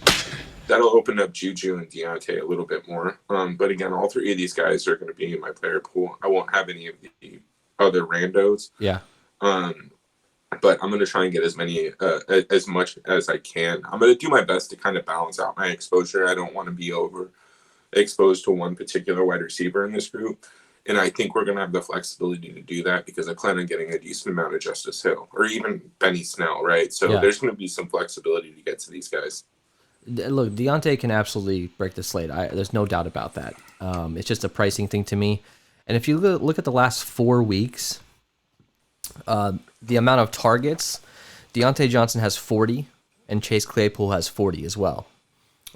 That'll open up Juju and Deontay a little bit more. But again, all 3 of these guys are going to be in my player pool. I won't have any of the other randos. Yeah. But I'm going to try and get as much as I can. I'm going to do my best to kind of balance out my exposure. I don't want to be over exposed to one particular wide receiver in this group. And I think we're going to have the flexibility to do that because I plan on getting a decent amount of Justice Hill or even Benny Snell, right? So there's going to be some flexibility to get to these guys. Look, Deontay can absolutely break the slate. There's no doubt about that. It's just a pricing thing to me. And if you look at the last 4 weeks, the amount of targets, Deontay Johnson has 40, and Chase Claypool has 40 as well.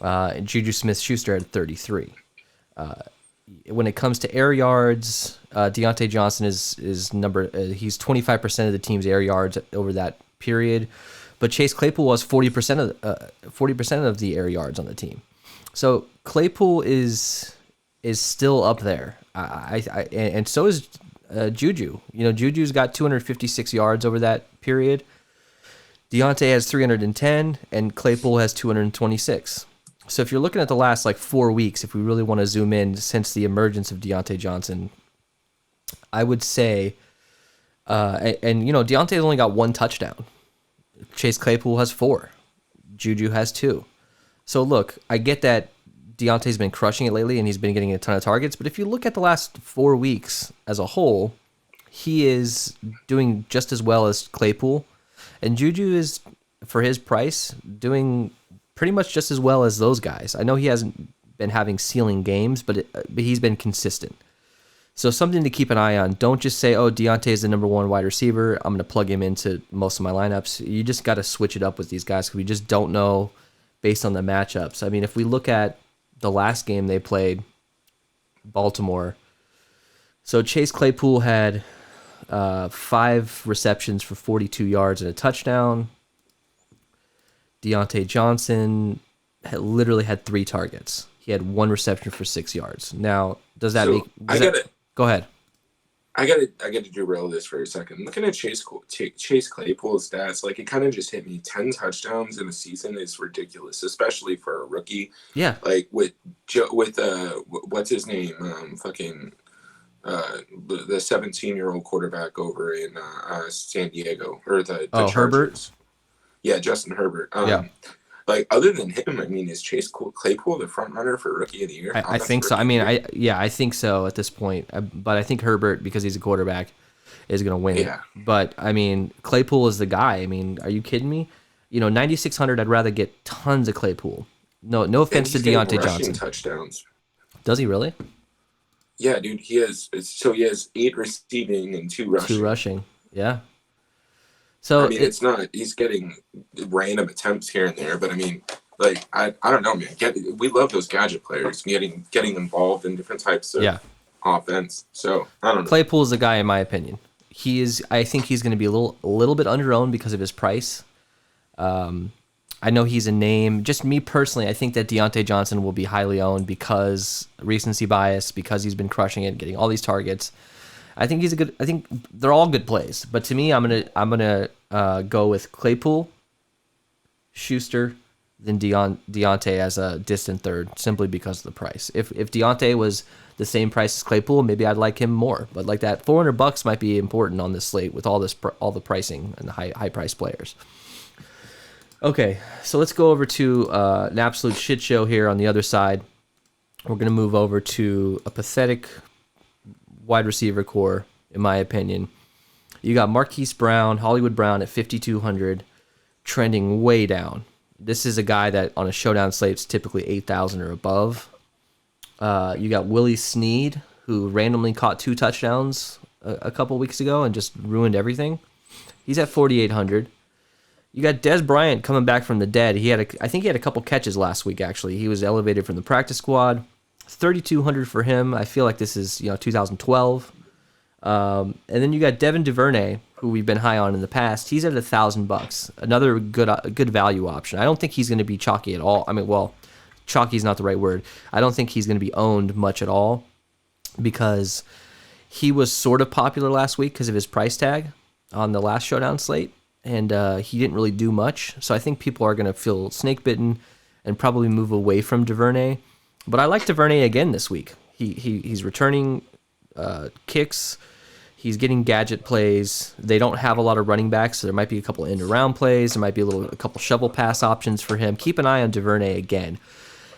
And Juju Smith-Schuster had 33. When it comes to air yards, Deontay Johnson is he's 25% of the team's air yards over that period. But Chase Claypool was 40% of the air yards on the team. So Claypool is still up there. And so is Juju. Juju's got 256 yards over that period. Deontay has 310, and Claypool has 226. So if you're looking at the last 4 weeks, if we really want to zoom in since the emergence of Deontay Johnson, I would say, Deontay's only got 1 touchdown. Chase Claypool has 4. Juju has 2. So look, I get that Deontay's been crushing it lately and he's been getting a ton of targets, but if you look at the last 4 weeks as a whole, he is doing just as well as Claypool, and Juju is, for his price, doing pretty much just as well as those guys. I know he hasn't been having ceiling games, but he's been consistent. So something to keep an eye on. Don't just say, oh, Deontay is the number 1 wide receiver, I'm going to plug him into most of my lineups. You just got to switch it up with these guys because we just don't know based on the matchups. I mean, if we look at the last game they played, Baltimore, so Chase Claypool had 5 receptions for 42 yards and a touchdown. Deontay Johnson literally had 3 targets. He had 1 reception for 6 yards. Now, does that Go ahead. I gotta derail this for a second. Looking at Chase Claypool's stats, it kind of just hit me. 10 touchdowns in a season is ridiculous, especially for a rookie. Yeah. With what's his name? The 17-year-old quarterback over in San Diego or the Chargers. Herbert. Yeah, Justin Herbert. Like, other than him, I mean, is Chase Claypool the front runner for Rookie of the Year? I think so. I mean, I think so at this point. But I think Herbert, because he's a quarterback, is going to win it. But I mean, Claypool is the guy. I mean, are you kidding me? 9,600. I'd rather get tons of Claypool. No offense to Deontay Johnson. Touchdowns. Does he really? Yeah, dude. He has 8 receiving and 2 rushing. 2 rushing. Yeah. So I mean, it's not. He's getting random attempts here and there, but I mean, like, I don't know, man. We love those gadget players getting involved in different types of offense. So I don't know. Claypool is the guy, in my opinion. He is. I think he's going to be a little bit under-owned because of his price. I know he's a name. Just me personally, I think that Deontay Johnson will be highly owned because recency bias, because he's been crushing it, getting all these targets. I think he's a good. I think they're all good plays, but to me, I'm gonna go with Claypool, Schuster, then Deontay as a distant third, simply because of the price. If Deontay was the same price as Claypool, maybe I'd like him more. But like that, $400 might be important on this slate with all the pricing and the high price players. Okay, so let's go over to an absolute shit show here on the other side. We're gonna move over to a pathetic wide receiver core, in my opinion. You got Marquise Brown, Hollywood Brown at 5,200, trending way down. This is a guy that on a showdown slate is typically 8,000 or above. You got Willie Snead, who randomly caught 2 touchdowns a couple weeks ago and just ruined everything. He's at 4,800. You got Des Bryant coming back from the dead. I think he had a couple catches last week, actually. He was elevated from the practice squad. 3,200 for him. I feel like this is 2012. And then you got Devin Duvernay, who we've been high on in the past. He's at $1,000. Another good value option. I don't think he's going to be chalky at all. I mean, well, chalky is not the right word. I don't think he's going to be owned much at all because he was sort of popular last week because of his price tag on the last showdown slate, and he didn't really do much. So I think people are going to feel snake bitten and probably move away from Duvernay. But I like Duvernay again this week. He's returning kicks. He's getting gadget plays. They don't have a lot of running backs, so there might be a couple end-around plays. There might be a couple shovel pass options for him. Keep an eye on Duvernay again.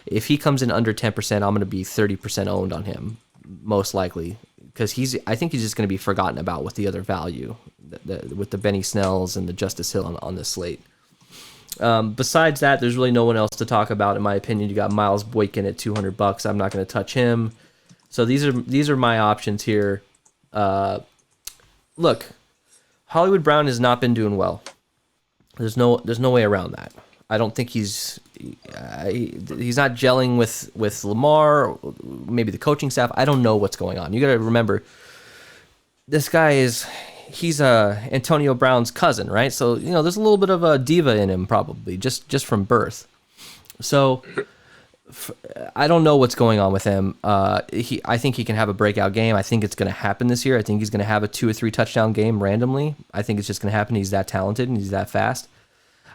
If he comes in under 10%, I'm going to be 30% owned on him, most likely, because I think he's just going to be forgotten about with the other value, with the Benny Snells and the Justice Hill on the slate. Besides that, there's really no one else to talk about, in my opinion. You got Miles Boykin at $200. I'm not going to touch him. So these are my options here. Look, Hollywood Brown has not been doing well. There's no way around that. I don't think he's not gelling with Lamar, or maybe the coaching staff. I don't know what's going on. You got to remember, this guy he's Antonio Brown's cousin, right? So there's a little bit of a diva in him, probably just from birth. So I don't know what's going on with him. I think he can have a breakout game. I think it's going to happen this year. I think he's going to have a 2 or 3 touchdown game randomly. I think it's just going to happen. He's that talented and he's that fast.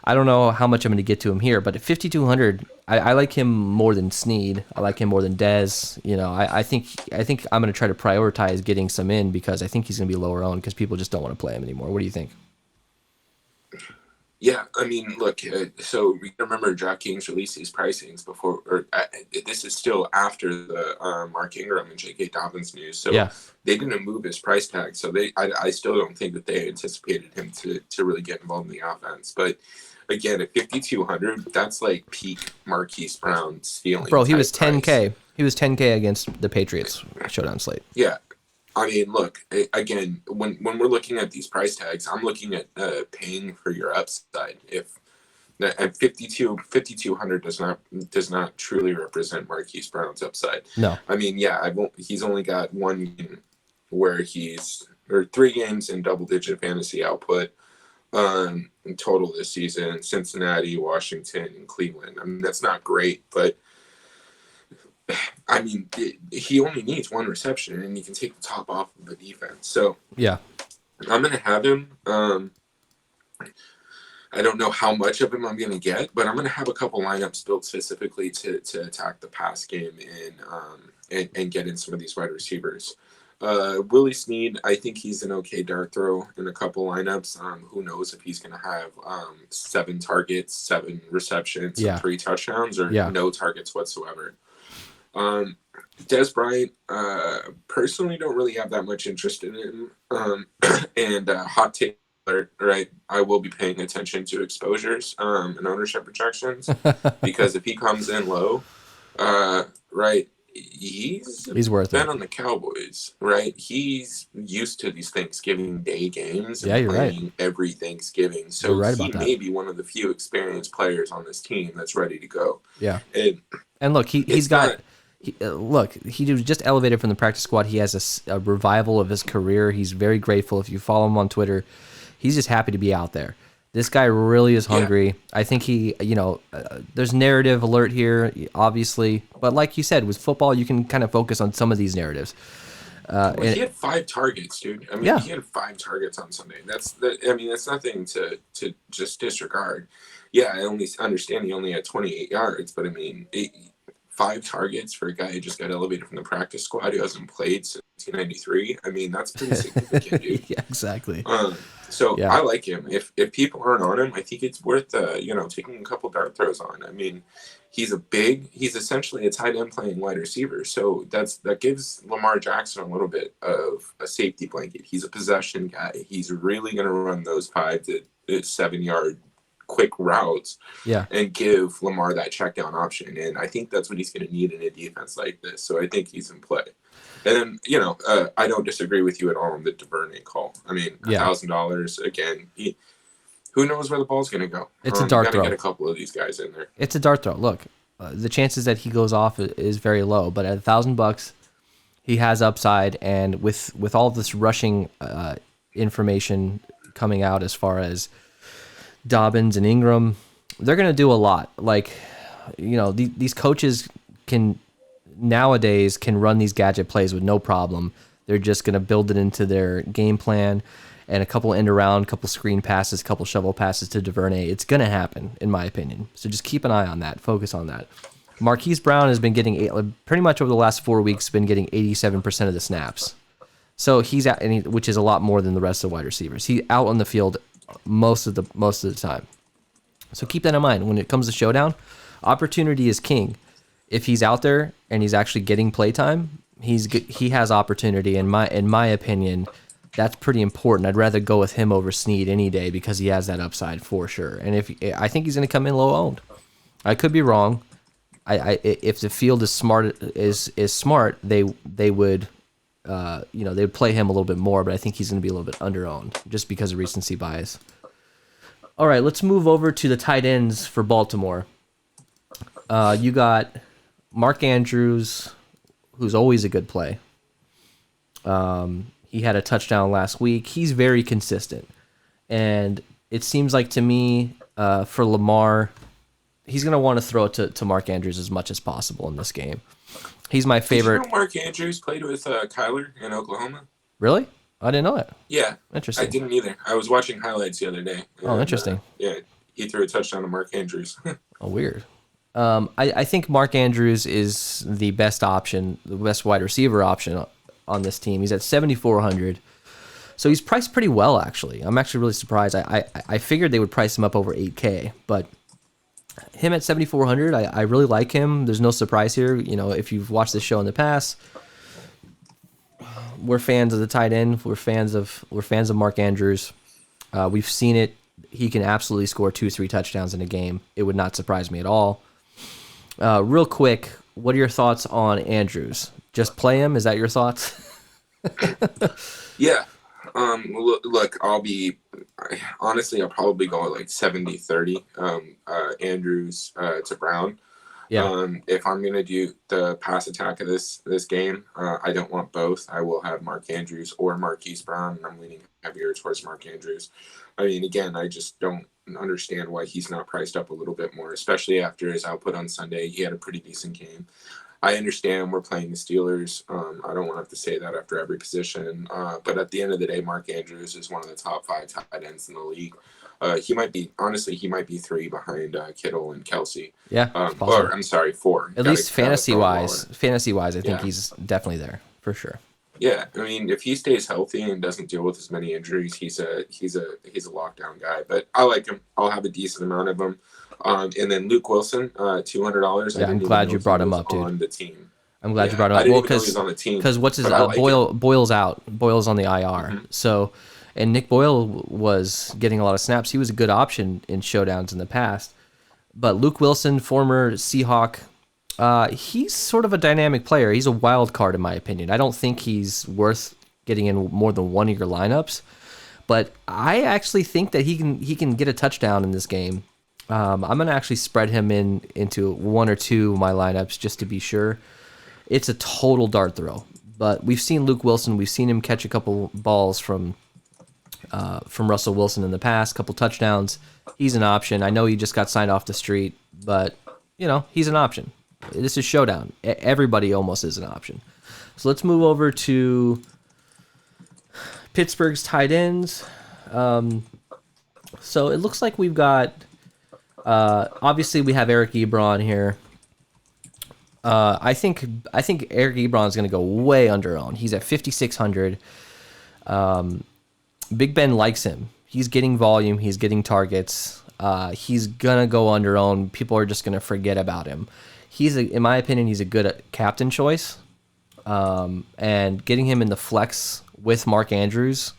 I don't know how much I'm going to get to him here, but at 5,200, I like him more than Snead. I like him more than Dez. I think I'm going to try to prioritize getting some in because I think he's going to be lower owned because people just don't want to play him anymore. What do you think? Yeah, I mean, look, so we remember Draftkings released these pricings before, or this is still after the Mark Ingram and J.K. Dobbins news. So they didn't move his price tag. So I still don't think that they anticipated him to really get involved in the offense. But again, at 5,200, that's like peak Marquise Brown stealing. Bro, he was 10K. Price. He was 10K against the Patriots showdown slate. Yeah. I mean, look, again, when we're looking at these price tags, I'm looking at paying for your upside. If at 5,200 does not truly represent Marquise Brown's upside. No. I mean, he's only got 1 game where 3 games in double-digit fantasy output in total this season. Cincinnati, Washington, and Cleveland. I mean, that's not great, but I mean, he only needs 1 reception, and he can take the top off of the defense. So yeah, I'm going to have him. I don't know how much of him I'm going to get, but I'm going to have a couple lineups built specifically to attack the pass game and get in some of these wide receivers. Willie Snead, I think he's an okay dart throw in a couple lineups. Who knows if he's going to have 7 targets, 7 receptions, and 3 touchdowns, or no targets whatsoever. Des Bryant, personally don't really have that much interest in him. And hot take alert, right? I will be paying attention to exposures and ownership projections because if he comes in low, right, he's worth been it. On the Cowboys, right? He's used to these Thanksgiving Day games and you're playing right. every Thanksgiving. So you're right he about that. may be one of the few experienced players on this team that's ready to go. Yeah. And look, he was just elevated from the practice squad. He has a revival of his career. He's very grateful. If you follow him on Twitter, he's just happy to be out there. This guy really is hungry. Yeah. I think he, there's narrative alert here, obviously. But like you said, with football, you can kind of focus on some of these narratives. He had 5 targets, dude. I mean, he had 5 targets on Sunday. That's nothing to just disregard. Yeah, I only understand he only had 28 yards, but I mean, 5 targets for a guy who just got elevated from the practice squad who hasn't played since 1993. I mean, that's pretty significant, dude. Yeah, exactly. I like him. If people aren't on him, I think it's worth taking a couple dart throws on. I mean, he's essentially a tight end playing wide receiver. So that gives Lamar Jackson a little bit of a safety blanket. He's a possession guy. He's really going to run those 5 to 7 yard quick routes and give Lamar that check down option. And I think that's what he's going to need in a defense like this. So I think he's in play. And then, I don't disagree with you at all on the DuVernay call. I mean, $1,000 again. Who knows where the ball's going to go? It's a dart throw. Get a couple of these guys in there. It's a dart throw. Look, the chances that he goes off is very low. But at $1,000, he has upside. And with all this rushing information coming out as far as Dobbins and Ingram, they're going to do a lot. Like, these coaches nowadays can run these gadget plays with no problem. They're just going to build it into their game plan and a couple end around, couple screen passes, couple shovel passes to DuVernay. It's going to happen, in my opinion. So just keep an eye on that. Focus on that. Marquise Brown has been getting, pretty much over the last 4 weeks, been getting 87% of the snaps. So he's out, which is a lot more than the rest of the wide receivers. He's out on the field most of the time. So keep that in mind. When it comes to showdown, opportunity is king. If he's out there and he's actually getting playtime, he has opportunity. In my opinion, that's pretty important. I'd rather go with him over Snead any day because he has that upside for sure. And I think he's going to come in low owned. I could be wrong. If the field is smart, they would they'd play him a little bit more. But I think he's going to be a little bit under owned just because of recency bias. All right, let's move over to the tight ends for Baltimore. You got Mark Andrews, who's always a good play. He had a touchdown last week. He's very consistent. And it seems like to me, for Lamar, he's going to want to throw it to Mark Andrews as much as possible in this game. He's my favorite. Did you know Mark Andrews played with Kyler in Oklahoma? Really? I didn't know that. Yeah. Interesting. I didn't either. I was watching highlights the other day. Oh, interesting. He threw a touchdown to Mark Andrews. Oh, weird. I think Mark Andrews is the best option, the best wide receiver option on this team. He's at 7,400. So he's priced pretty well, actually. I'm actually really surprised. I figured they would price him up over 8K, but him at 7,400, I really like him. There's no surprise here. If you've watched this show in the past, we're fans of the tight end. We're fans of Mark Andrews. We've seen it. He can absolutely score 2-3 touchdowns in a game. It would not surprise me at all. Real quick, what are your thoughts on Andrews? Just play him? Is that your thoughts? Yeah. Look, I'll probably go like 70-30. Andrews to Brown. Yeah. If I'm gonna do the pass attack of this game, I don't want both. I will have Mark Andrews or Marquise Brown, and I'm leaning heavier towards Mark Andrews. I mean, again, I just don't understand why he's not priced up a little bit more, especially after his output on Sunday. He had a pretty decent game. I understand we're playing the Steelers. I don't want to have to say that after every position. But at the end of the day, Mark Andrews is one of the top 5 tight ends in the league. He might be 3 behind Kittle and Kelsey. Yeah. Or I'm sorry, 4. At least fantasy wise, I think he's definitely there for sure. Yeah, I mean, if he stays healthy and doesn't deal with as many injuries, he's a lockdown guy. But I like him. I'll have a decent amount of him. And then Luke Wilson, $200. Yeah, I'm glad you brought him up, dude. On the team. I'm glad you brought him up. I didn't Well, even know he was on the team. because what's his like Boyle's out. Boyle's on the IR. Mm-hmm. So, and Nick Boyle was getting a lot of snaps. He was a good option in showdowns in the past. But Luke Wilson, former Seahawk, he's sort of a dynamic player. He's a wild card in my opinion. I don't think he's worth getting in more than one of your lineups. But I actually think that he can get a touchdown in this game. I'm gonna actually spread him into one or two of my lineups just to be sure. It's a total dart throw, but we've seen Luke Wilson. We've seen him catch a couple balls from Russell Wilson in the past, couple touchdowns. He's an option. I know he just got signed off the street, but he's an option. This is showdown. Everybody almost is an option. So let's move over to Pittsburgh's tight ends. So it looks like we've got. Obviously, we have Eric Ebron here. I think Eric Ebron is going to go way under-owned. He's at 5,600. Big Ben likes him. He's getting volume. He's getting targets. He's going to go under-owned. People are just going to forget about him. In my opinion, he's a good captain choice. And getting him in the flex with Mark Andrews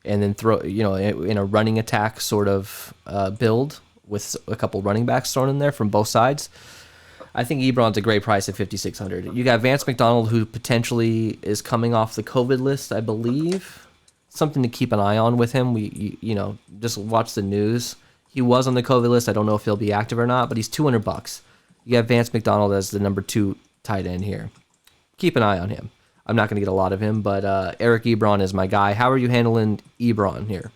and then throw, in a running attack sort of build with a couple running backs thrown in there from both sides. I think Ebron's a great price at 5,600. You got Vance McDonald, who potentially is coming off the COVID list, I believe. Something to keep an eye on with him. Just watch the news. He was on the COVID list. I don't know if he'll be active or not, but he's $200. You got Vance McDonald as the number 2 tight end here. Keep an eye on him. I'm not going to get a lot of him, but Eric Ebron is my guy. How are you handling Ebron here?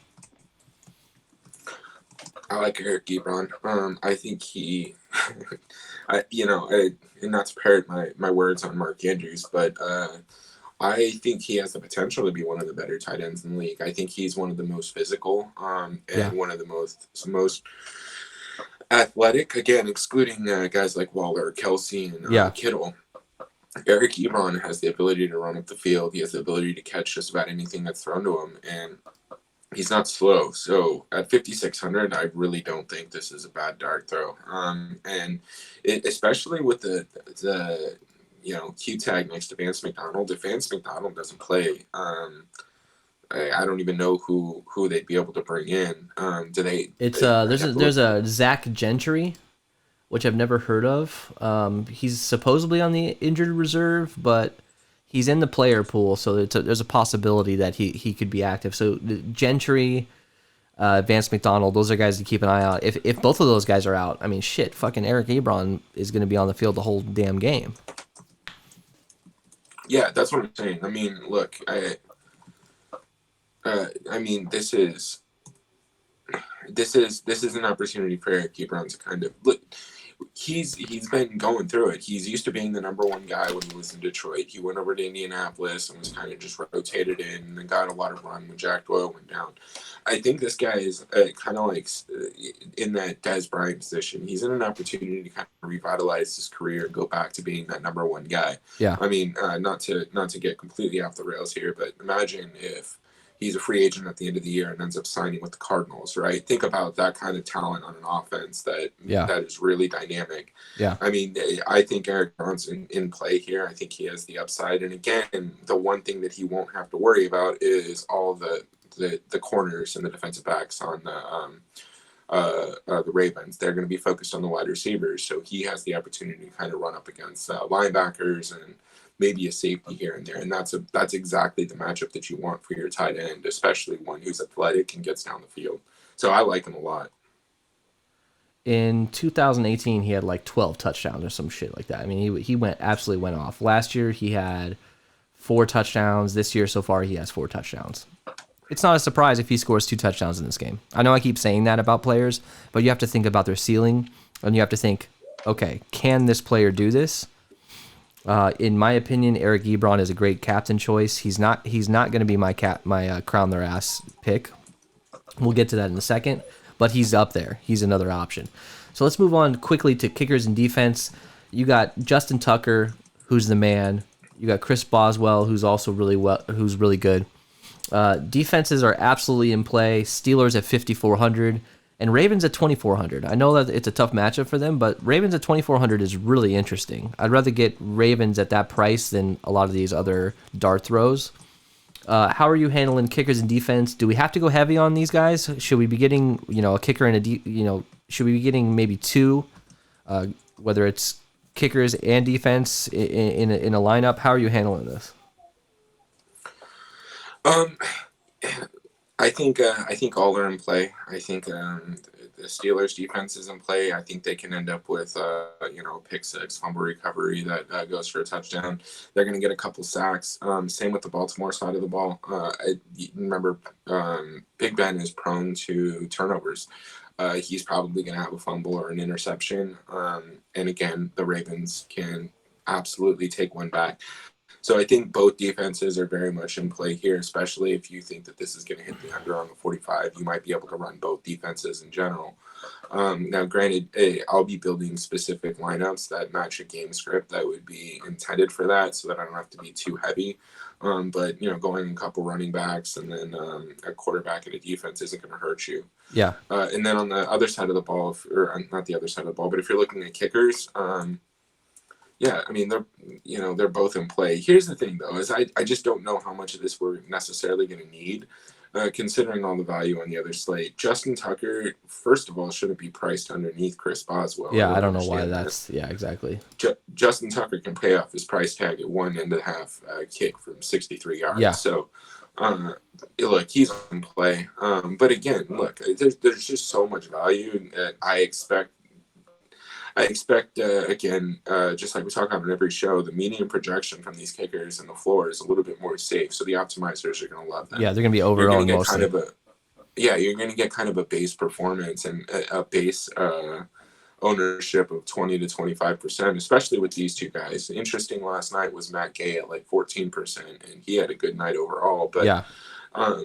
I like Eric Ebron. I think he, and not to parrot my words on Mark Andrews, but I think he has the potential to be one of the better tight ends in the league. I think he's one of the most physical and one of the most athletic, again, excluding guys like Waller, Kelsey, and Kittle. Eric Ebron has the ability to run up the field. He has the ability to catch just about anything that's thrown to him, and he's not slow. So at 5,600, I really don't think this is a bad dart throw. Especially with the Q tag next to Vance McDonald. If Vance McDonald doesn't play, I don't even know who they'd be able to bring in. There's a Zach Gentry, which I've never heard of. He's supposedly on the injured reserve, but he's in the player pool, so there's a possibility that he could be active. So Gentry, Vance McDonald, those are guys to keep an eye out. If both of those guys are out, I mean, shit, fucking Eric Ebron is going to be on the field the whole damn game. Yeah, that's what I'm saying. I mean, look, this is an opportunity for Eric Ebron to kind of look. He's been going through it. He's used to being the number 1 guy when he was in Detroit. He went over to Indianapolis and was kind of just rotated in and then got a lot of run when Jack Doyle went down. I think this guy is kind of like in that Des Bryant position. He's in an opportunity to kind of revitalize his career and go back to being that number 1 guy. Yeah. I mean, not to get completely off the rails here, but imagine if he's a free agent at the end of the year and ends up signing with the Cardinals, right? Think about that kind of talent on an offense that is really dynamic. Yeah. I mean, I think Eric Ebron's in play here. I think he has the upside. And again, the one thing that he won't have to worry about is all the corners and the defensive backs on the Ravens. They're going to be focused on the wide receivers. So he has the opportunity to kind of run up against linebackers and maybe a safety here and there. And that's exactly the matchup that you want for your tight end, especially one who's athletic and gets down the field. So I like him a lot. In 2018, he had like 12 touchdowns or some shit like that. I mean, he absolutely went off. Last year, he had 4 touchdowns. This year, so far, he has 4 touchdowns. It's not a surprise if he scores 2 touchdowns in this game. I know I keep saying that about players, but you have to think about their ceiling, and you have to think, okay, can this player do this? In my opinion, Eric Ebron is a great captain choice. He's not going to be my crown their ass pick. We'll get to that in a second, but he's up there. He's another option. So let's move on quickly to kickers and defense. You got Justin Tucker, who's the man. You got Chris Boswell, who's also who's really good. Defenses are absolutely in play. Steelers at 5,400 and Ravens at 2,400. I know that it's a tough matchup for them, but Ravens at 2,400 is really interesting. I'd rather get Ravens at that price than a lot of these other dart throws. How are you handling kickers and defense? Do we have to go heavy on these guys? Should we be getting, a kicker and should we be getting maybe two, whether it's kickers and defense in a lineup? How are you handling this? I think all are in play. I think the Steelers defense is in play. I think they can end up with pick six, fumble recovery that goes for a touchdown. They're going to get a couple sacks. Same with the Baltimore side of the ball. Remember, Big Ben is prone to turnovers. He's probably going to have a fumble or an interception. And again, the Ravens can absolutely take one back. So I think both defenses are very much in play here, especially if you think that this is going to hit the under on the 45. You might be able to run both defenses in general. Now, granted, I'll be building specific lineups that match a game script that would be intended for that so that I don't have to be too heavy. But, going a couple running backs and then a quarterback and a defense isn't going to hurt you. Yeah. And then on the other side of the ball, or not the other side of the ball, but if you're looking at kickers, yeah, I mean, they're both in play. Here's the thing, though, is I just don't know how much of this we're necessarily going to need, considering all the value on the other slate. Justin Tucker, first of all, shouldn't be priced underneath Chris Boswell. Yeah, I don't know why that's – yeah, exactly. Justin Tucker can pay off his price tag at 1.5 kick from 63 yards. Yeah. So, look, he's in play. But again, look, there's just so much value that I expect, again, just like we talk about in every show, the median projection from these kickers and the floor is a little bit more safe. So the optimizers are going to love them. Yeah, they're going to be over-owned mostly. You're going to get kind of a base performance and a base ownership of 20 to 25%, especially with these two guys. Interesting last night was Matt Gay at like 14%, and he had a good night overall. But yeah. I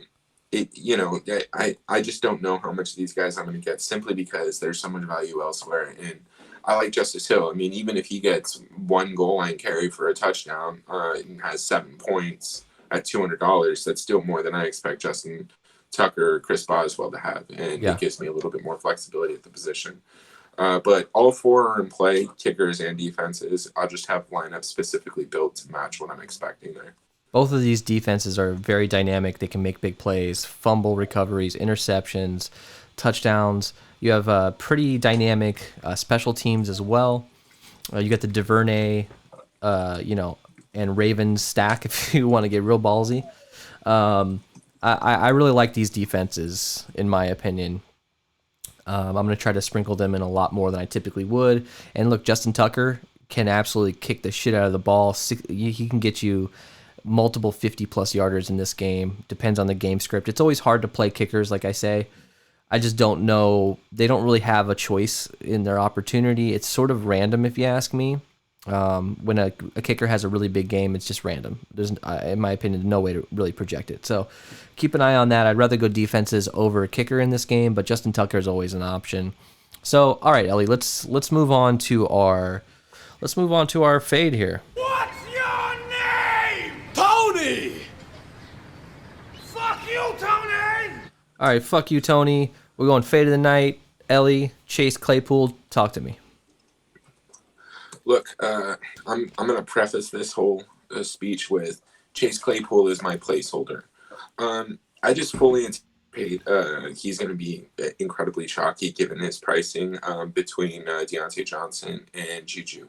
just don't know how much of these guys I'm going to get simply because there's so much value elsewhere. And I like Justice Hill. I mean, even if he gets one goal line carry for a touchdown and has 7 points at $200, that's still more than I expect Justin Tucker or Chris Boswell to have. And it gives me a little bit more flexibility at the position. But all four are in play, kickers and defenses. I'll just have lineups specifically built to match what I'm expecting there. Both of these defenses are very dynamic. They can make big plays, fumble recoveries, interceptions, touchdowns. You have pretty dynamic special teams as well. You got the DuVernay, and Ravens stack if you want to get real ballsy. I really like these defenses, in my opinion. I'm going to try to sprinkle them in a lot more than I typically would. And look, Justin Tucker can absolutely kick the shit out of the ball. He can get you multiple 50-plus yarders in this game. Depends on the game script. It's always hard to play kickers, like I say. I just don't know. They don't really have a choice in their opportunity. It's sort of random, if you ask me. When a kicker has a really big game, it's just random. There's, in my opinion, no way to really project it. So keep an eye on that. I'd rather go defenses over a kicker in this game, but Justin Tucker is always an option. So, all right, Ellie, let's move on to our fade here. What's your name? Tony! Fuck you, Tony! All right, fuck you, Tony. We're going fade of the night. Ellie, Chase Claypool, talk to me. Look, I'm going to preface this whole speech with Chase Claypool is my placeholder. I just fully anticipate he's going to be incredibly chalky given his pricing between Deontay Johnson and Juju.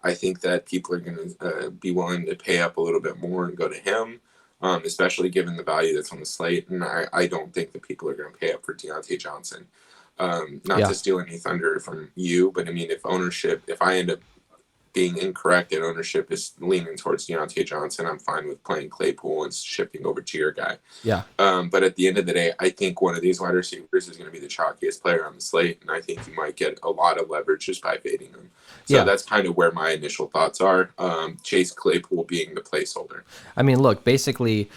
I think that people are going to be willing to pay up a little bit more and go to him, especially given the value that's on the slate. And I don't think that people are going to pay up for Deontay Johnson. Not to steal any thunder from you, but I mean, if I end up being incorrect and ownership is leaning towards Deontay Johnson, I'm fine with playing Claypool and shifting over to your guy. Yeah. But at the end of the day, I think one of these wide receivers is going to be the chalkiest player on the slate, and I think you might get a lot of leverage just by fading him. So that's kind of where my initial thoughts are. Chase Claypool being the placeholder. I mean, look, basically,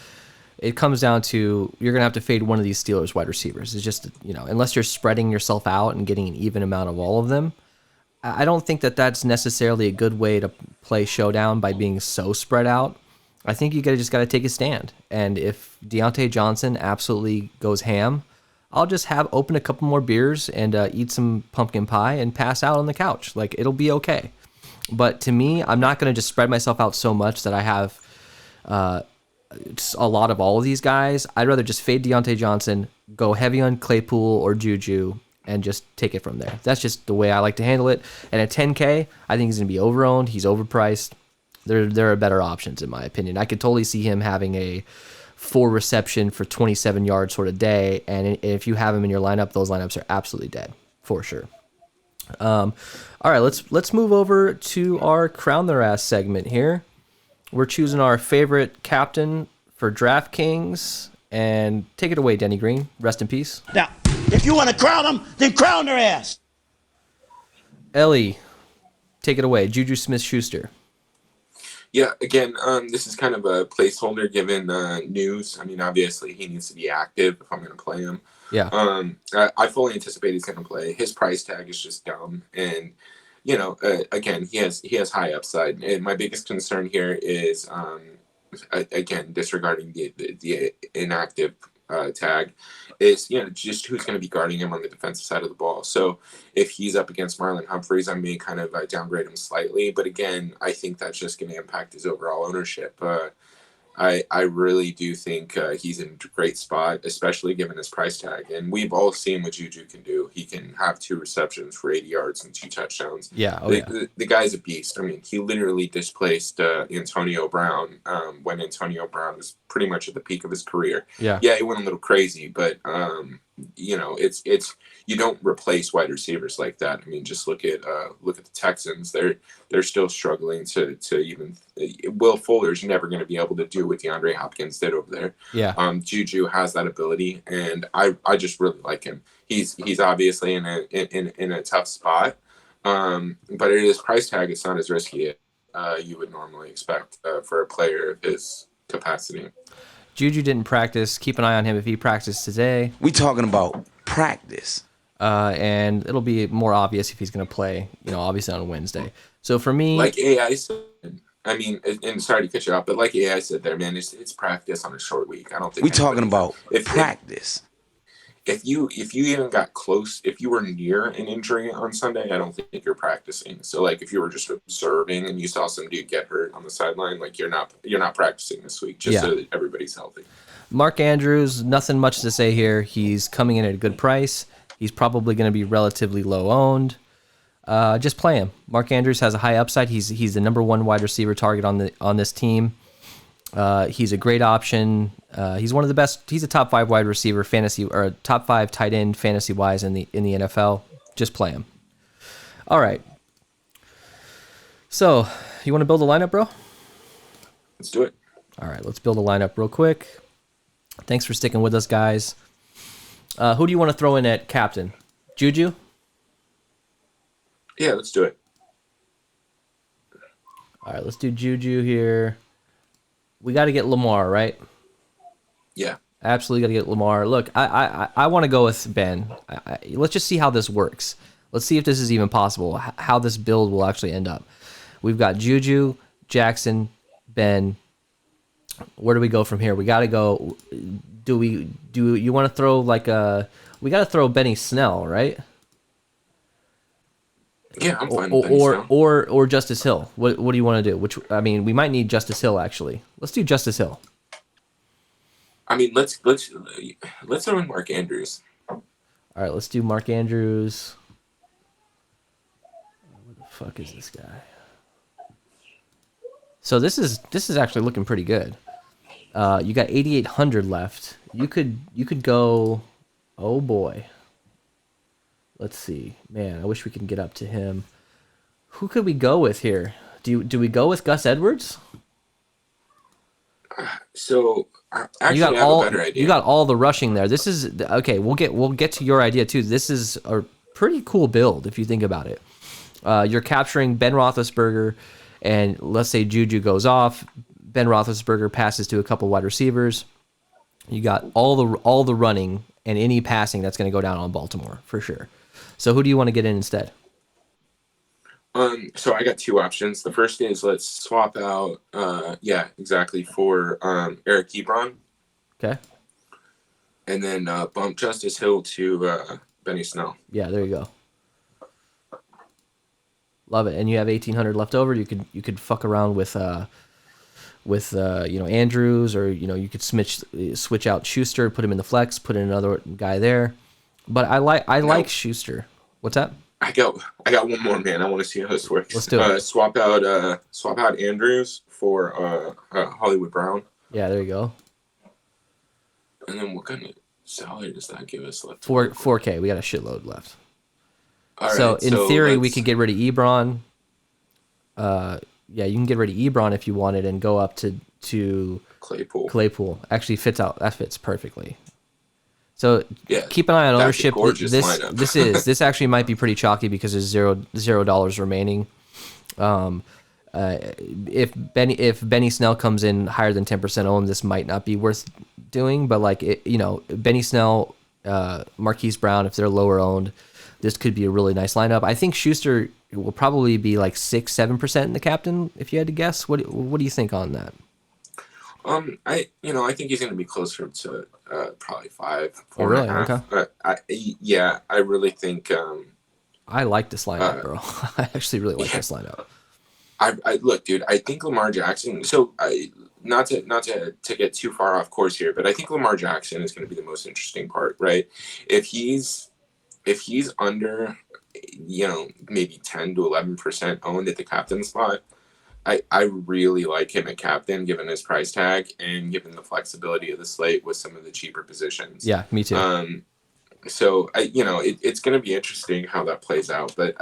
it comes down to you're going to have to fade one of these Steelers wide receivers. It's just, unless you're spreading yourself out and getting an even amount of all of them, I don't think that that's necessarily a good way to play Showdown by being so spread out. I think you just got to take a stand. And if Deontay Johnson absolutely goes ham, I'll just open a couple more beers and eat some pumpkin pie and pass out on the couch. Like, it'll be okay. But to me, I'm not going to just spread myself out so much that I have just a lot of all of these guys. I'd rather just fade Deontay Johnson, go heavy on Claypool or Juju, and just take it from there. That's just the way I like to handle it. And at 10K, I think he's going to be over-owned. He's overpriced. There are better options, in my opinion. I could totally see him having a 4 reception for 27 yards sort of day, and if you have him in your lineup, those lineups are absolutely dead, for sure. All right, let's move over to our Crown Their Ass segment here. We're choosing our favorite captain for DraftKings, and take it away, Denny Green. Rest in peace. Now, if you want to crown them, then crown their ass. Ellie, take it away. Juju Smith-Schuster. Yeah, again, this is kind of a placeholder given news. I mean, obviously he needs to be active if I'm going to play him. Yeah. I fully anticipate he's going to play. His price tag is just dumb, and again, he has high upside. And my biggest concern here is again, disregarding the inactive tag, is just who's going to be guarding him on the defensive side of the ball. So if he's up against Marlon Humphreys, I may kind of downgrade him slightly, but again, I think that's just going to impact his overall ownership. I really do think he's in a great spot, especially given his price tag. And we've all seen what Juju can do. He can have 2 receptions for 80 yards and 2 touchdowns. Yeah. The guy's a beast. I mean, he literally displaced Antonio Brown when Antonio Brown was pretty much at the peak of his career. Yeah. Yeah, he went a little crazy, but it's you don't replace wide receivers like that. I mean, just look at the Texans. They're still struggling to even. Will Fuller's never going to be able to do what DeAndre Hopkins did over there. Yeah. Juju has that ability, and I just really like him. He's obviously in a tough spot, but at his price tag, it's not as risky as you would normally expect for a player of his capacity. Juju didn't practice. Keep an eye on him if he practiced today. We talking about practice. And it'll be more obvious if he's going to play, obviously on Wednesday. So for me, like AI said, I mean, and sorry to cut you off, but like AI said there, man, it's practice on a short week. I don't think we talking about practice. If you even got close, if you were near an injury on Sunday, I don't think you're practicing. So like if you were just observing and you saw some dude get hurt on the sideline, like you're not practicing this week just so that everybody's healthy. Mark Andrews, nothing much to say here. He's coming in at a good price. He's probably going to be relatively low owned. Just play him. Mark Andrews has a high upside. He's the number 1 wide receiver target on this team. He's a great option. He's one of the best. He's a top 5 wide receiver fantasy, or top 5 tight end fantasy wise in the NFL. Just play him. All right. So you want to build a lineup, bro? Let's do it. All right, let's build a lineup real quick. Thanks for sticking with us, guys. Who do you want to throw in at captain? Juju? Yeah, let's do it. All right, let's do Juju here. We got to get Lamar, right? Yeah. Absolutely got to get Lamar. Look, I want to go with Ben. Let's just see how this works. Let's see if this is even possible, how this build will actually end up. We've got Juju, Jackson, Ben. Where do we go from here? We got to go. Do you want to throw we got to throw Benny Snell, right? Yeah, I'm fine. Or Justice Hill. What do you want to do? We might need Justice Hill actually. Let's do Justice Hill. I mean, let's throw in Mark Andrews. All right, let's do Mark Andrews. What the fuck is this guy? So this is actually looking pretty good. You got 8,800 left. You could go. Oh boy. Let's see. Man, I wish we could get up to him. Who could we go with here? Do we go with Gus Edwards? So actually, I have a better idea. You got all the rushing there. This is okay. We'll get to your idea too. This is a pretty cool build if you think about it. You're capturing Ben Roethlisberger, and let's say Juju goes off. Ben Roethlisberger passes to a couple wide receivers. You got all the running and any passing that's going to go down on Baltimore for sure. So who do you want to get in instead? So I got two options. The first is let's swap out, yeah, exactly, for Eric Ebron. Okay. And then bump Justice Hill to Benny Snell. Yeah, there you go. Love it. And you have 1,800 left over. You could fuck around with Andrews, or you could switch out Schuster, put him in the flex, put in another guy there. But I like Schuster. What's that? I got one more, man. I want to see how this works. Let's do it. Swap out Andrews for Hollywood Brown. Yeah, there you go. And then what kind of salary does that give us left? 4K. We got a shitload left. All so right, in theory, we could get rid of Ebron. Yeah, you can get rid of Ebron if you wanted and go up to Claypool. Claypool actually fits out. That fits perfectly. So yeah, keep an eye on ownership. This this actually might be pretty chalky because there's $0 remaining. If Benny Snell comes in higher than 10% owned, this might not be worth doing. But Benny Snell, Marquise Brown, if they're lower owned, this could be a really nice lineup. I think Schuster will probably be like 6-7% in the captain if you had to guess. What do you think on that? I think he's going to be closer to probably 5. Oh, really? Okay. I really think. I like this lineup, bro. I actually really like this lineup. I look, dude. I think Lamar Jackson. So, not to get too far off course here, but I think Lamar Jackson is going to be the most interesting part, right? If he's under, maybe 10 to 11% owned at the captain spot, I really like him at captain, given his price tag and given the flexibility of the slate with some of the cheaper positions. Yeah, me too. So it's going to be interesting how that plays out, but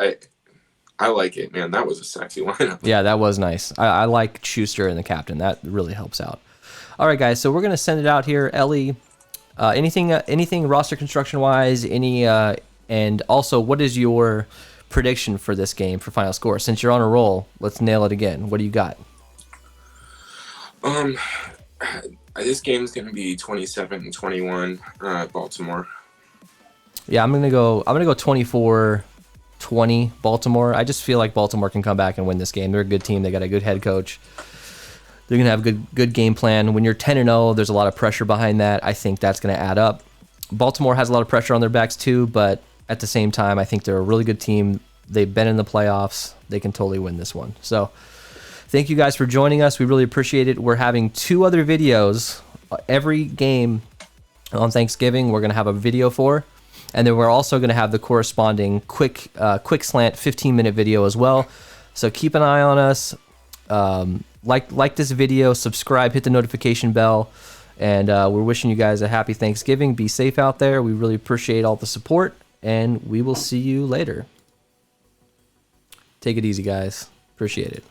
I like it, man. That was a sexy lineup. Yeah, that was nice. I like Schuster and the captain. That really helps out. All right, guys. So we're gonna send it out here, Ellie. Anything roster construction wise? And also, what is your prediction for this game for final score? Since you're on a roll, let's nail it again. What do you got? This game's gonna be 27-21, Baltimore. Yeah, I'm gonna go 24-20 Baltimore. I just feel like Baltimore can come back and win this game. They're a good team. They got a good head coach. They're gonna have a good game plan. When you're 10-0, there's a lot of pressure behind that. I think that's gonna add up. Baltimore has a lot of pressure on their backs too, but at the same time, I think they're a really good team. They've been in the playoffs. They can totally win this one. So thank you guys for joining us. We really appreciate it. We're having 2 other videos every game on Thanksgiving. We're going to have a video for, and then we're also going to have the corresponding quick slant 15-minute video as well. So keep an eye on us. Like this video, subscribe, hit the notification bell, and we're wishing you guys a happy Thanksgiving. Be safe out there. We really appreciate all the support, and we will see you later. Take it easy, guys. Appreciate it.